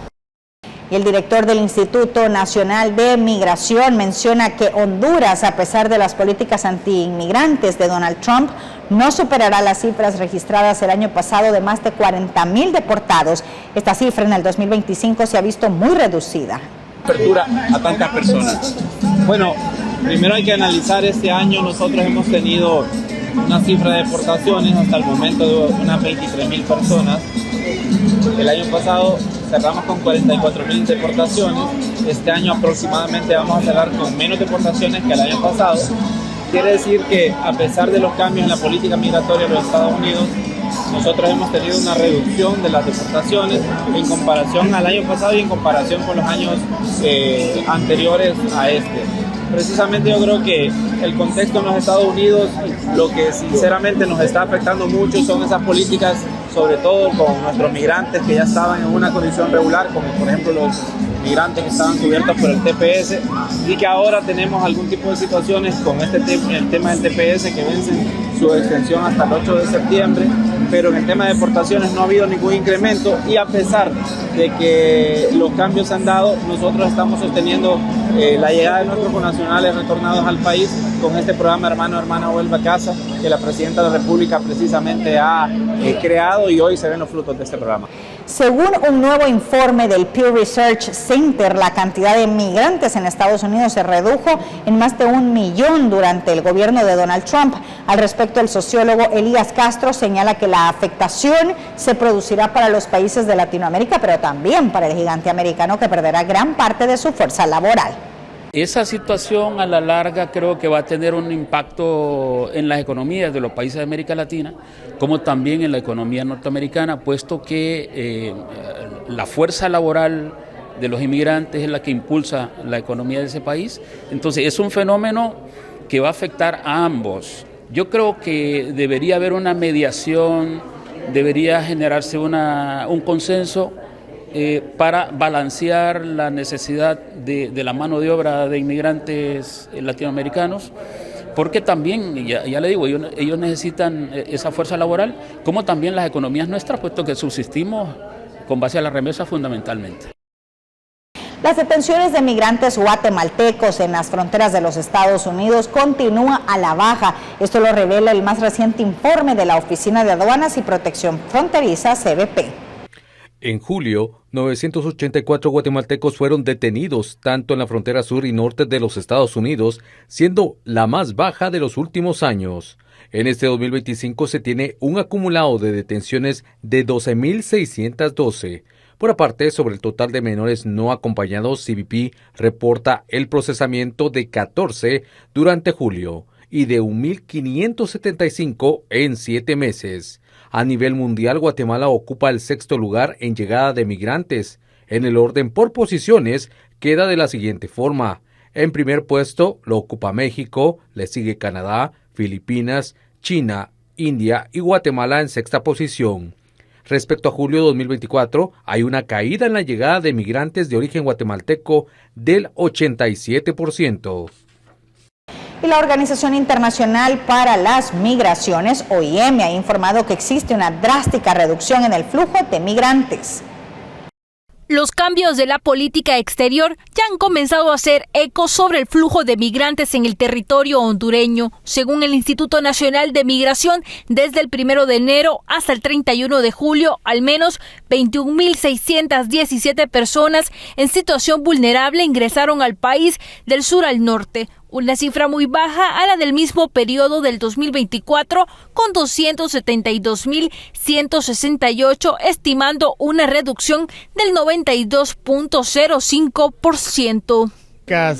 Y el director del Instituto Nacional de Migración menciona que Honduras, a pesar de las políticas antiinmigrantes de Donald Trump, no superará las cifras registradas el año pasado de más de 40,000 deportados. Esta cifra en el 2025 se ha visto muy reducida. Apertura a tantas personas. Bueno, primero hay que analizar este año. Nosotros hemos tenido una cifra de deportaciones hasta el momento de unas 23,000 personas. El año pasado cerramos con 44,000 deportaciones. Este año aproximadamente vamos a cerrar con menos deportaciones que el año pasado. Quiere decir que a pesar de los cambios en la política migratoria de los Estados Unidos, nosotros hemos tenido una reducción de las deportaciones en comparación al año pasado y en comparación con los años anteriores a este. Precisamente yo creo que el contexto en los Estados Unidos, lo que sinceramente nos está afectando mucho son esas políticas, sobre todo con nuestros migrantes que ya estaban en una condición regular, como por ejemplo los migrantes que estaban cubiertos por el TPS, y que ahora tenemos algún tipo de situaciones con el tema del TPS que vencen su extensión hasta el 8 de septiembre, pero en el tema de deportaciones no ha habido ningún incremento, y a pesar de que los cambios se han dado, nosotros estamos sosteniendo la llegada de nuestros connacionales retornados al país con este programa Hermano, Hermana, Vuelve a Casa, que la Presidenta de la República precisamente ha creado, y hoy se ven los frutos de este programa. Según un nuevo informe del Pew Research Center, la cantidad de migrantes en Estados Unidos se redujo en más de 1 millón durante el gobierno de Donald Trump. Al respecto, el sociólogo Elías Castro señala que la afectación se producirá para los países de Latinoamérica, pero también para el gigante americano, que perderá gran parte de su fuerza laboral. Esa situación a la larga creo que va a tener un impacto en las economías de los países de América Latina, como también en la economía norteamericana, puesto que la fuerza laboral de los inmigrantes es la que impulsa la economía de ese país. Entonces es un fenómeno que va a afectar a ambos. Yo creo que debería haber una mediación, debería generarse un consenso para balancear la necesidad de la mano de obra de inmigrantes latinoamericanos, porque también, ya le digo, ellos necesitan esa fuerza laboral, como también las economías nuestras, puesto que subsistimos con base a la remesa fundamentalmente. Las detenciones de migrantes guatemaltecos en las fronteras de los Estados Unidos continúan a la baja. Esto lo revela el más reciente informe de la Oficina de Aduanas y Protección Fronteriza, CBP. En julio, 984 guatemaltecos fueron detenidos tanto en la frontera sur y norte de los Estados Unidos, siendo la más baja de los últimos años. En este 2025 se tiene un acumulado de detenciones de 12.612. Por aparte, sobre el total de menores no acompañados, CBP reporta el procesamiento de 14 durante julio y de 1.575 en 7 meses. A nivel mundial, Guatemala ocupa el 6º lugar en llegada de migrantes. En el orden por posiciones, queda de la siguiente forma. En primer puesto lo ocupa México, le sigue Canadá, Filipinas, China, India y Guatemala en 6ª posición. Respecto a julio 2024, hay una caída en la llegada de migrantes de origen guatemalteco del 87%. Y la Organización Internacional para las Migraciones, OIM, ha informado que existe una drástica reducción en el flujo de migrantes. Los cambios de la política exterior ya han comenzado a hacer eco sobre el flujo de migrantes en el territorio hondureño. Según el Instituto Nacional de Migración, desde el 1 de enero hasta el 31 de julio, al menos 21.617 personas en situación vulnerable ingresaron al país del sur al norte. Una cifra muy baja a la del mismo periodo del 2024, con 272.168, estimando una reducción del 92.05%.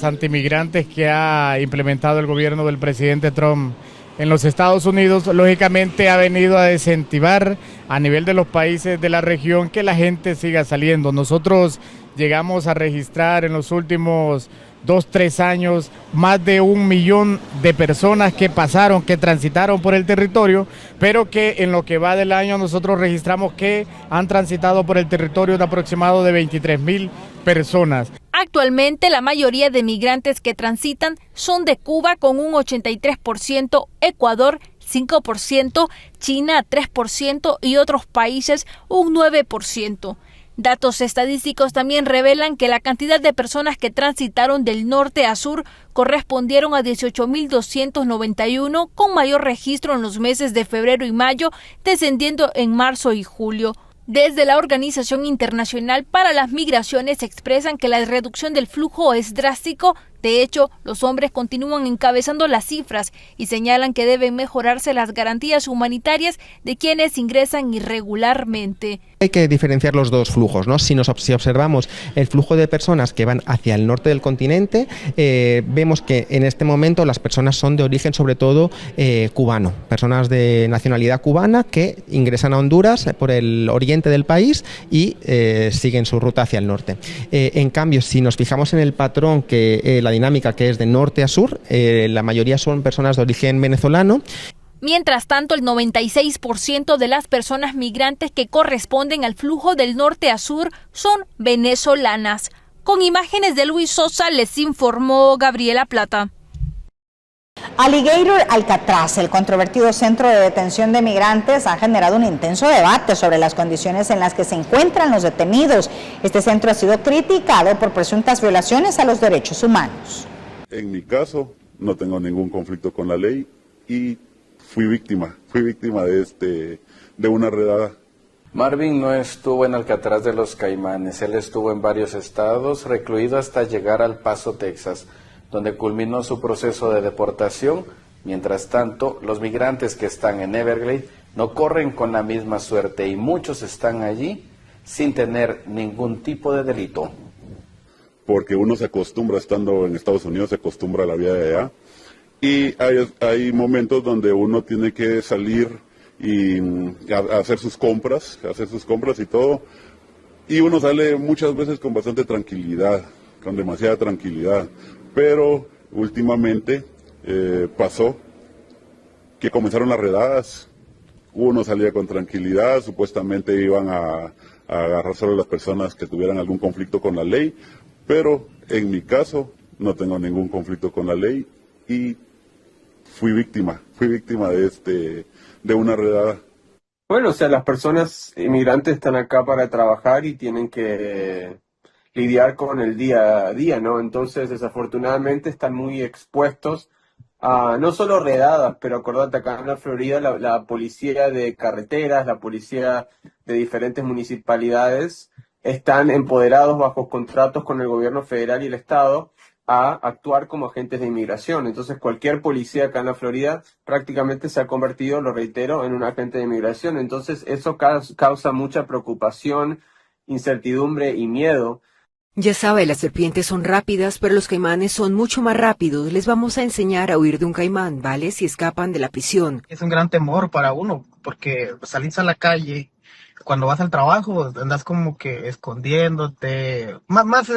Antimigrantes que ha implementado el gobierno del presidente Trump en los Estados Unidos, lógicamente ha venido a desincentivar a nivel de los países de la región que la gente siga saliendo. Nosotros llegamos a registrar en los últimos 2-3 años más de 1 millón de personas que pasaron, que transitaron por el territorio, pero que en lo que va del año nosotros registramos que han transitado por el territorio de aproximado de 23.000 personas. Actualmente la mayoría de migrantes que transitan son de Cuba con un 83%, Ecuador 5%, China 3% y otros países un 9%. Datos estadísticos también revelan que la cantidad de personas que transitaron del norte a sur correspondieron a 18.291, con mayor registro en los meses de febrero y mayo, descendiendo en marzo y julio. Desde la Organización Internacional para las Migraciones expresan que la reducción del flujo es drástico De hecho, los hombres continúan encabezando las cifras y señalan que deben mejorarse las garantías humanitarias de quienes ingresan irregularmente. Hay que diferenciar los dos flujos, ¿no? Si observamos el flujo de personas que van hacia el norte del continente, vemos que en este momento las personas son de origen sobre todo cubano, personas de nacionalidad cubana que ingresan a Honduras por el oriente del país y siguen su ruta hacia el norte. En cambio, si nos fijamos en el patrón, que la dinámica que es de norte a sur, la mayoría son personas de origen venezolano. Mientras tanto, el 96% de las personas migrantes que corresponden al flujo del norte a sur son venezolanas. Con imágenes de Luis Sosa, les informó Gabriela Plata. Alligator Alcatraz, el controvertido centro de detención de migrantes, ha generado un intenso debate sobre las condiciones en las que se encuentran los detenidos. Este centro ha sido criticado por presuntas violaciones a los derechos humanos. En mi caso, no tengo ningún conflicto con la ley y fui víctima de una redada. Marvin no estuvo en Alcatraz de los Caimanes, él estuvo en varios estados, recluido hasta llegar al Paso, Texas, donde culminó su proceso de deportación. Mientras tanto, los migrantes que están en Everglades no corren con la misma suerte y muchos están allí sin tener ningún tipo de delito. Porque uno se acostumbra, estando en Estados Unidos, se acostumbra a la vida de allá. Y hay momentos donde uno tiene que salir y hacer sus compras y todo. Y uno sale muchas veces con bastante tranquilidad, con demasiada tranquilidad. Pero últimamente pasó que comenzaron las redadas, uno salía con tranquilidad, supuestamente iban a agarrar solo a las personas que tuvieran algún conflicto con la ley, pero en mi caso no tengo ningún conflicto con la ley y fui víctima de una redada. Bueno, o sea, las personas inmigrantes están acá para trabajar y tienen que lidiar con el día a día, ¿no? Entonces, desafortunadamente, están muy expuestos a no solo redadas, pero acordate, acá en la Florida, la policía de carreteras, la policía de diferentes municipalidades están empoderados bajo contratos con el gobierno federal y el estado a actuar como agentes de inmigración. Entonces, cualquier policía acá en la Florida prácticamente se ha convertido, lo reitero, en un agente de inmigración. Entonces, eso causa mucha preocupación, incertidumbre y miedo. Ya sabe, las serpientes son rápidas, pero los caimanes son mucho más rápidos. Les vamos a enseñar a huir de un caimán, ¿vale? Si escapan de la prisión. Es un gran temor para uno, porque salís a la calle, cuando vas al trabajo, andas como que escondiéndote. Más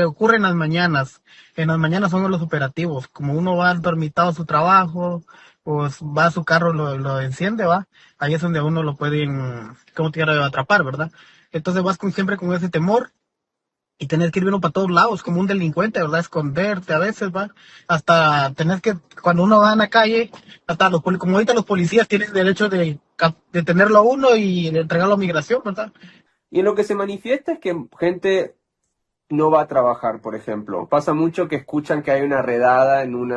ocurre en las mañanas. En las mañanas son los operativos. Como uno va dormitado a su trabajo, pues va a su carro, lo enciende, va. Ahí es donde a uno lo pueden, atrapar, ¿verdad? Entonces vas siempre con ese temor. Y tener que ir uno para todos lados, como un delincuente, ¿verdad? Esconderte a veces, ¿va? Hasta tener que, cuando uno va en la calle, hasta como ahorita los policías tienen derecho de tenerlo a uno y entregarlo a migración, ¿verdad? Y en lo que se manifiesta es que gente no va a trabajar, por ejemplo. Pasa mucho que escuchan que hay una redada en un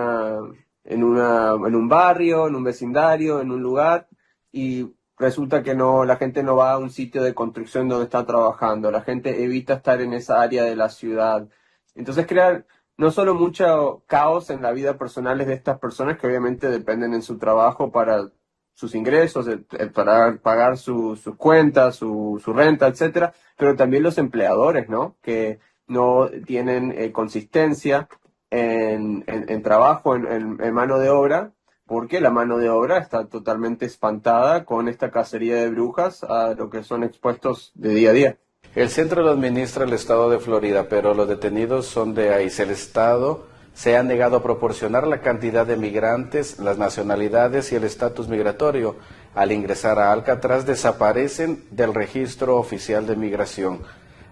barrio, en un vecindario, en un lugar, y resulta que no, la gente no va a un sitio de construcción donde está trabajando, la gente evita estar en esa área de la ciudad. Entonces crea no solo mucho caos en la vida personal de estas personas que obviamente dependen en su trabajo para sus ingresos, para pagar sus cuentas, su renta, etcétera, pero también los empleadores, ¿no? Que no tienen consistencia en trabajo, en mano de obra, porque la mano de obra está totalmente espantada con esta cacería de brujas a lo que son expuestos de día a día. El centro lo administra el estado de Florida, pero los detenidos son de ahí. El estado se ha negado a proporcionar la cantidad de migrantes, las nacionalidades y el estatus migratorio. Al ingresar a Alcatraz desaparecen del registro oficial de migración.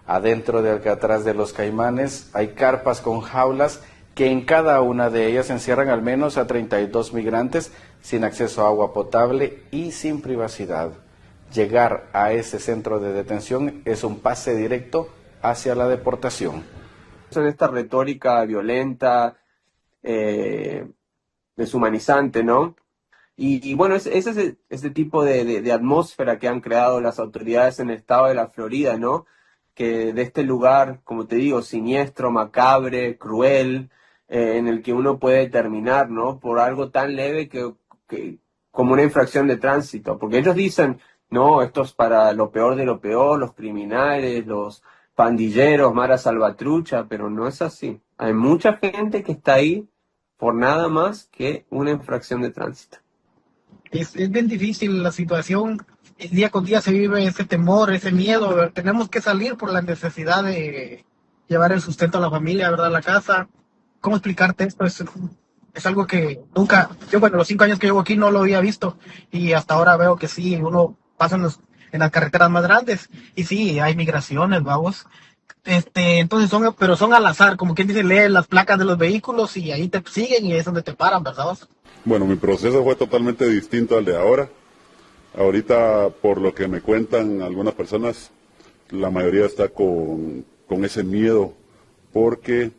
Adentro de Alcatraz de los Caimanes hay carpas con jaulas que en cada una de ellas encierran al menos a 32 migrantes sin acceso a agua potable y sin privacidad. Llegar a ese centro de detención es un pase directo hacia la deportación. En esta retórica violenta, deshumanizante, ¿no? Y bueno, ese es ese tipo de atmósfera que han creado las autoridades en el estado de la Florida, ¿no? Que de este lugar, como te digo, siniestro, macabre, cruel, en el que uno puede terminar, ¿no? Por algo tan leve que como una infracción de tránsito, porque ellos dicen, no, esto es para lo peor de lo peor, los criminales, los pandilleros, Mara Salvatrucha, pero no es así. Hay mucha gente que está ahí por nada más que una infracción de tránsito. Es bien difícil la situación, día con día se vive ese temor, ese miedo, tenemos que salir por la necesidad de llevar el sustento a la familia, ¿verdad? A la casa. ¿Cómo explicarte esto? Es algo que nunca, yo bueno, los 5 años que llevo aquí no lo había visto y hasta ahora veo que sí, uno pasa en las carreteras más grandes y sí, hay migraciones, vamos. Entonces son al azar, como quien dice, lee las placas de los vehículos y ahí te siguen y es donde te paran, ¿verdad? Bueno, mi proceso fue totalmente distinto al de ahora. Ahorita, por lo que me cuentan algunas personas, la mayoría está con ese miedo porque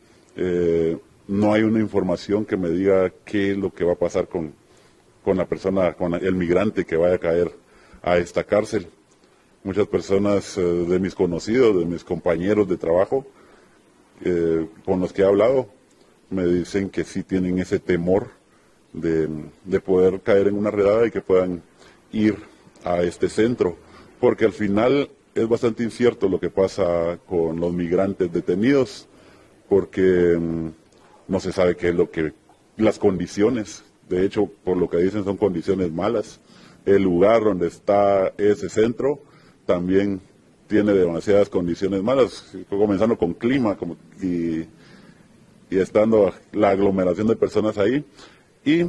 no hay una información que me diga qué es lo que va a pasar con la persona, con el migrante que vaya a caer a esta cárcel. Muchas personas de mis conocidos, de mis compañeros de trabajo, con los que he hablado, me dicen que sí tienen ese temor de poder caer en una redada y que puedan ir a este centro, porque al final es bastante incierto lo que pasa con los migrantes detenidos, porque no se sabe qué es las condiciones, de hecho, por lo que dicen son condiciones malas. El lugar donde está ese centro también tiene demasiadas condiciones malas, comenzando con clima y estando la aglomeración de personas ahí, y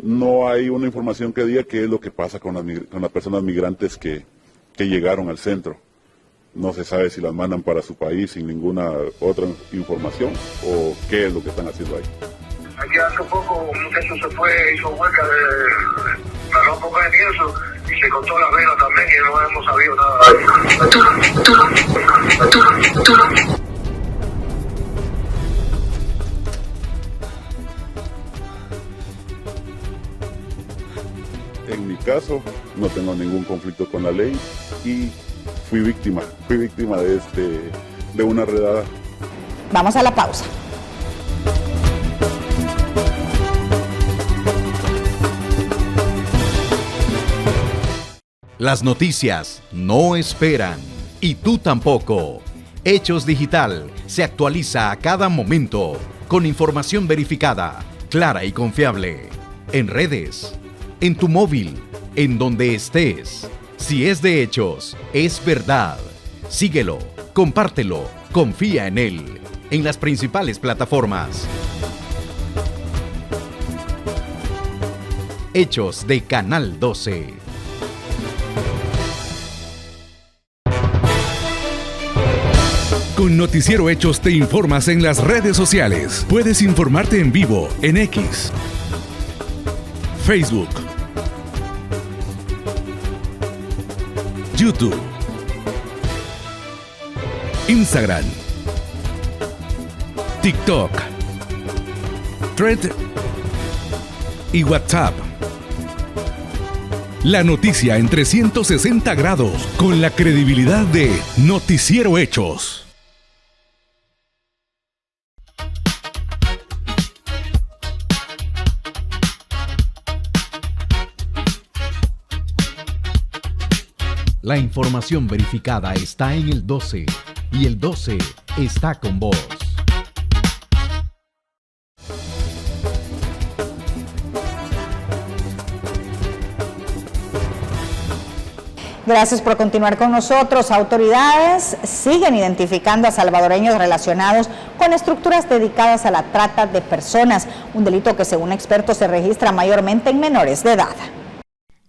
no hay una información que diga qué es lo que pasa con las personas migrantes que llegaron al centro. No se sabe si las mandan para su país sin ninguna otra información o qué es lo que están haciendo ahí. Aquí hace poco un muchacho se fue, hizo huelga, ganó un poco de miedo y se cortó la vela también y no hemos sabido nada. En mi caso, no tengo ningún conflicto con la ley y fui víctima de una redada. Vamos a la pausa. Las noticias no esperan y tú tampoco. Hechos Digital se actualiza a cada momento con información verificada, clara y confiable. En redes, en tu móvil, en donde estés. Si es de Hechos, es verdad. Síguelo, compártelo, confía en él. En las principales plataformas. Hechos de Canal 12. Con Noticiero Hechos te informas en las redes sociales. Puedes informarte en vivo en X, Facebook, YouTube, Instagram, TikTok, Thread y WhatsApp. La noticia en 360 grados con la credibilidad de Noticiero Hechos. La información verificada está en el 12 y el 12 está con vos. Gracias por continuar con nosotros. Autoridades siguen identificando a salvadoreños relacionados con estructuras dedicadas a la trata de personas, un delito que según expertos se registra mayormente en menores de edad.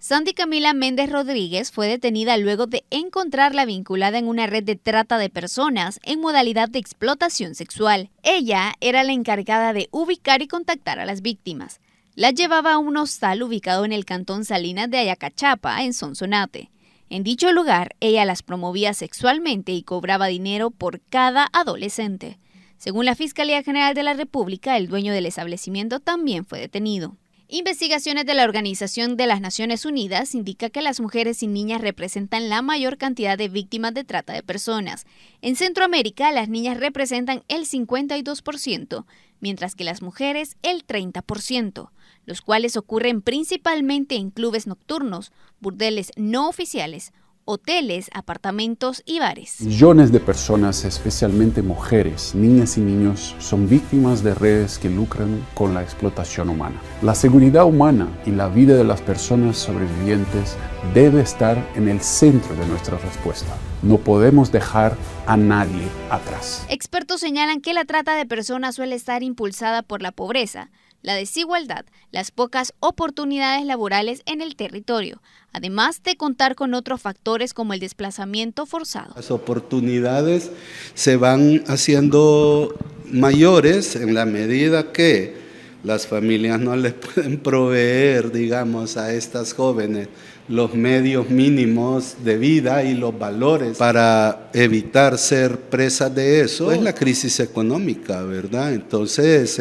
Sandy Camila Méndez Rodríguez fue detenida luego de encontrarla vinculada en una red de trata de personas en modalidad de explotación sexual. Ella era la encargada de ubicar y contactar a las víctimas. Las llevaba a un hostal ubicado en el cantón Salinas de Ayacachapa, en Sonsonate. En dicho lugar, ella las promovía sexualmente y cobraba dinero por cada adolescente. Según la Fiscalía General de la República, el dueño del establecimiento también fue detenido. Investigaciones de la Organización de las Naciones Unidas indican que las mujeres y niñas representan la mayor cantidad de víctimas de trata de personas. En Centroamérica, las niñas representan el 52%, mientras que las mujeres el 30%, los cuales ocurren principalmente en clubes nocturnos, burdeles no oficiales, hoteles, apartamentos y bares. Millones de personas, especialmente mujeres, niñas y niños, son víctimas de redes que lucran con la explotación humana. La seguridad humana y la vida de las personas sobrevivientes debe estar en el centro de nuestra respuesta. No podemos dejar a nadie atrás. Expertos señalan que la trata de personas suele estar impulsada por la pobreza, la desigualdad, las pocas oportunidades laborales en el territorio, además de contar con otros factores como el desplazamiento forzado. Las oportunidades se van haciendo mayores en la medida que las familias no les pueden proveer, digamos, a estas jóvenes los medios mínimos de vida y los valores para evitar ser presas de eso. Es la crisis económica, ¿verdad? Entonces,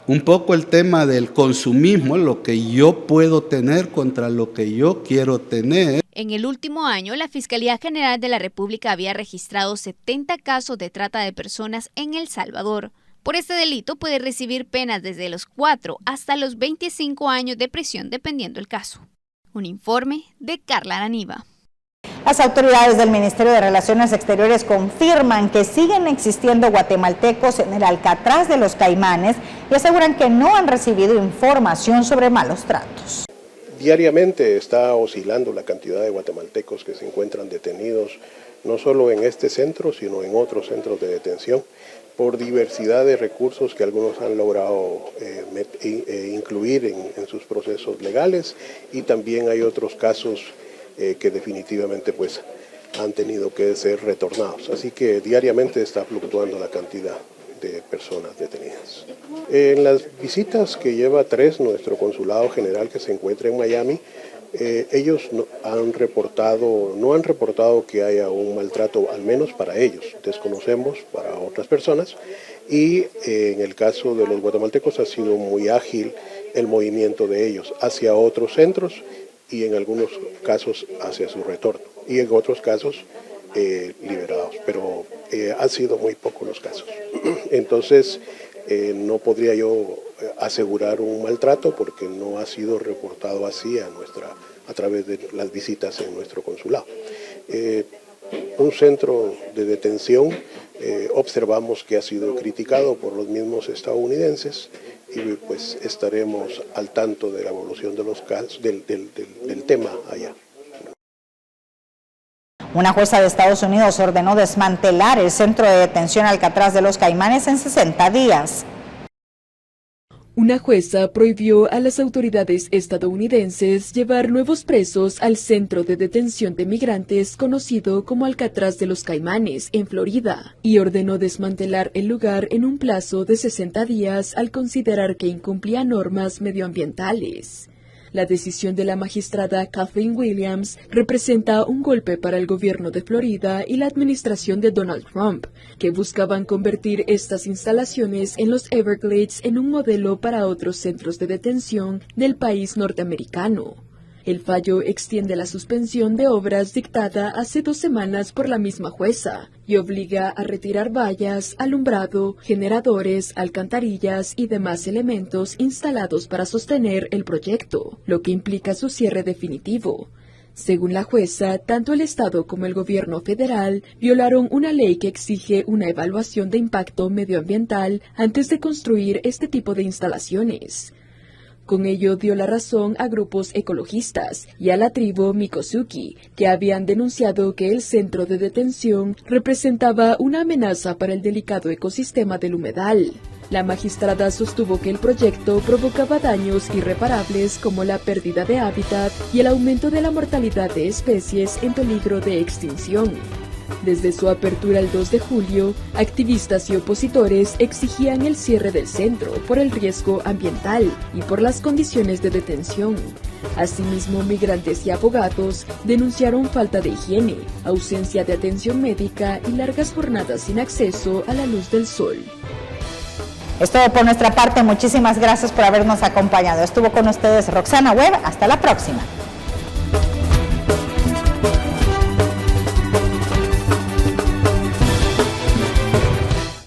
un poco el tema del consumismo, lo que yo puedo tener contra lo que yo quiero tener. En el último año, la Fiscalía General de la República había registrado 70 casos de trata de personas en El Salvador. Por este delito puede recibir penas desde los 4 hasta los 25 años de prisión, dependiendo el caso. Un informe de Carla Araniva. Las autoridades del Ministerio de Relaciones Exteriores confirman que siguen existiendo guatemaltecos en el Alcatraz de los Caimanes y aseguran que no han recibido información sobre malos tratos. Diariamente está oscilando la cantidad de guatemaltecos que se encuentran detenidos, no solo en este centro, sino en otros centros de detención, por diversidad de recursos que algunos han logrado incluir en sus procesos legales, y también hay otros casos que definitivamente pues han tenido que ser retornados. Así que diariamente está fluctuando la cantidad de personas detenidas. En las visitas que lleva 3 nuestro consulado general que se encuentra en Miami, ellos no han reportado que haya un maltrato, al menos para ellos. Desconocemos para otras personas, y en el caso de los guatemaltecos ha sido muy ágil el movimiento de ellos hacia otros centros y en algunos casos hacia su retorno, y en otros casos liberados, pero han sido muy pocos los casos. Entonces no podría yo asegurar un maltrato porque no ha sido reportado así a través de las visitas en nuestro consulado. Un centro de detención observamos que ha sido criticado por los mismos estadounidenses, y pues estaremos al tanto de la evolución de los casos del tema allá. Una jueza de Estados Unidos ordenó desmantelar el centro de detención Alcatraz de los Caimanes en 60 días. Una jueza prohibió a las autoridades estadounidenses llevar nuevos presos al centro de detención de migrantes conocido como Alcatraz de los Caimanes, en Florida, y ordenó desmantelar el lugar en un plazo de 60 días al considerar que incumplía normas medioambientales. La decisión de la magistrada Kathleen Williams representa un golpe para el gobierno de Florida y la administración de Donald Trump, que buscaban convertir estas instalaciones en los Everglades en un modelo para otros centros de detención del país norteamericano. El fallo extiende la suspensión de obras dictada hace 2 semanas por la misma jueza y obliga a retirar vallas, alumbrado, generadores, alcantarillas y demás elementos instalados para sostener el proyecto, lo que implica su cierre definitivo. Según la jueza, tanto el Estado como el gobierno federal violaron una ley que exige una evaluación de impacto medioambiental antes de construir este tipo de instalaciones. Con ello dio la razón a grupos ecologistas y a la tribu Miccosukee, que habían denunciado que el centro de detención representaba una amenaza para el delicado ecosistema del humedal. La magistrada sostuvo que el proyecto provocaba daños irreparables como la pérdida de hábitat y el aumento de la mortalidad de especies en peligro de extinción. Desde su apertura el 2 de julio, activistas y opositores exigían el cierre del centro por el riesgo ambiental y por las condiciones de detención. Asimismo, migrantes y abogados denunciaron falta de higiene, ausencia de atención médica y largas jornadas sin acceso a la luz del sol. Es todo por nuestra parte. Muchísimas gracias por habernos acompañado. Estuvo con ustedes Roxana Webb. Hasta la próxima.